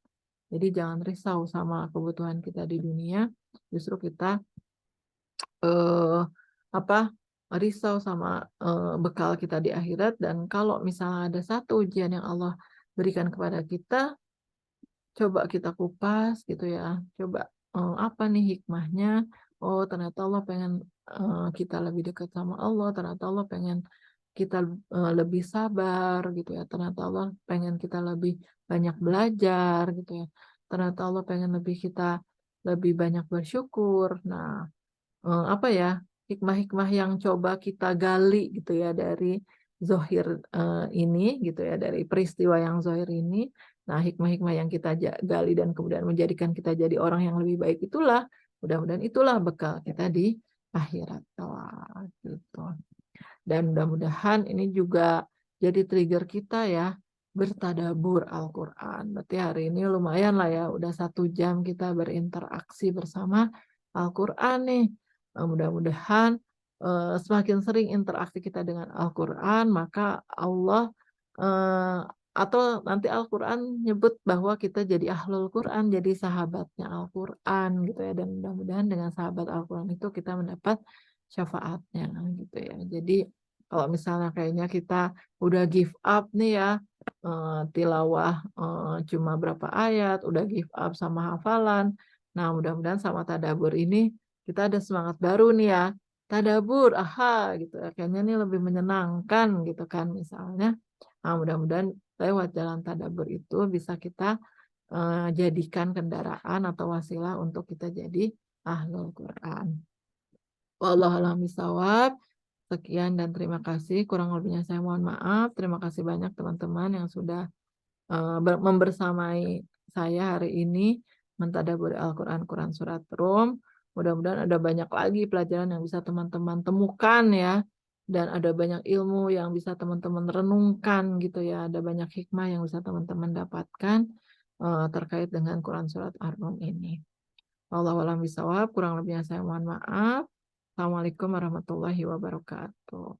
Jadi jangan risau sama kebutuhan kita di dunia, justru kita eh, apa risau sama bekal kita di akhirat. Dan kalau misalnya ada satu ujian yang Allah berikan kepada kita, coba kita kupas gitu ya. Coba apa nih hikmahnya? Oh, ternyata Allah pengen kita lebih dekat sama Allah. Ternyata Allah pengen kita lebih sabar gitu ya. Ternyata Allah pengen kita lebih banyak belajar gitu ya. Ternyata Allah pengen kita lebih banyak bersyukur. Nah, apa ya, hikmah-hikmah yang coba kita gali gitu ya dari zohir ini gitu ya, dari peristiwa yang zohir ini. Nah, hikmah-hikmah yang kita gali dan kemudian menjadikan kita jadi orang yang lebih baik itulah, mudah-mudahan itulah bekal kita di akhirat kelak gitu. Dan mudah-mudahan ini juga jadi trigger kita ya, bertadabur Al-Quran. Berarti hari ini lumayan lah ya, udah 1 jam kita berinteraksi bersama Al-Quran nih. Mudah-mudahan semakin sering interaksi kita dengan Al-Quran, maka Allah eh, atau nanti Al-Quran nyebut bahwa kita jadi ahlul Quran, jadi sahabatnya Al-Quran gitu ya. Dan mudah-mudahan dengan sahabat Al-Quran itu kita mendapat syafaatnya gitu ya. Jadi kalau misalnya kayaknya kita udah give up nih ya, tilawah cuma berapa ayat, udah give up sama hafalan. Nah, mudah-mudahan sama tadabur ini kita ada semangat baru nih ya. Tadabur, aha gitu ya. Kayaknya ini lebih menyenangkan gitu kan misalnya. Nah, mudah-mudahan lewat jalan tadabur itu bisa kita jadikan kendaraan atau wasilah untuk kita jadi ahlul Quran. Wallahu a'lam bishawab. Sekian dan terima kasih. Kurang lebihnya saya mohon maaf. Terima kasih banyak teman-teman yang sudah membersamai saya hari ini mentadabburi Al-Quran, Quran Surat Rum. Mudah-mudahan ada banyak lagi pelajaran yang bisa teman-teman temukan ya. Dan ada banyak ilmu yang bisa teman-teman renungkan gitu ya. Ada banyak hikmah yang bisa teman-teman dapatkan terkait dengan Quran Surat Ar-Rum ini. Wallahu a'lam bishawab. Kurang lebihnya saya mohon maaf. Assalamualaikum warahmatullahi wabarakatuh.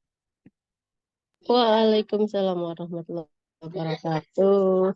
Waalaikumsalam warahmatullahi wabarakatuh.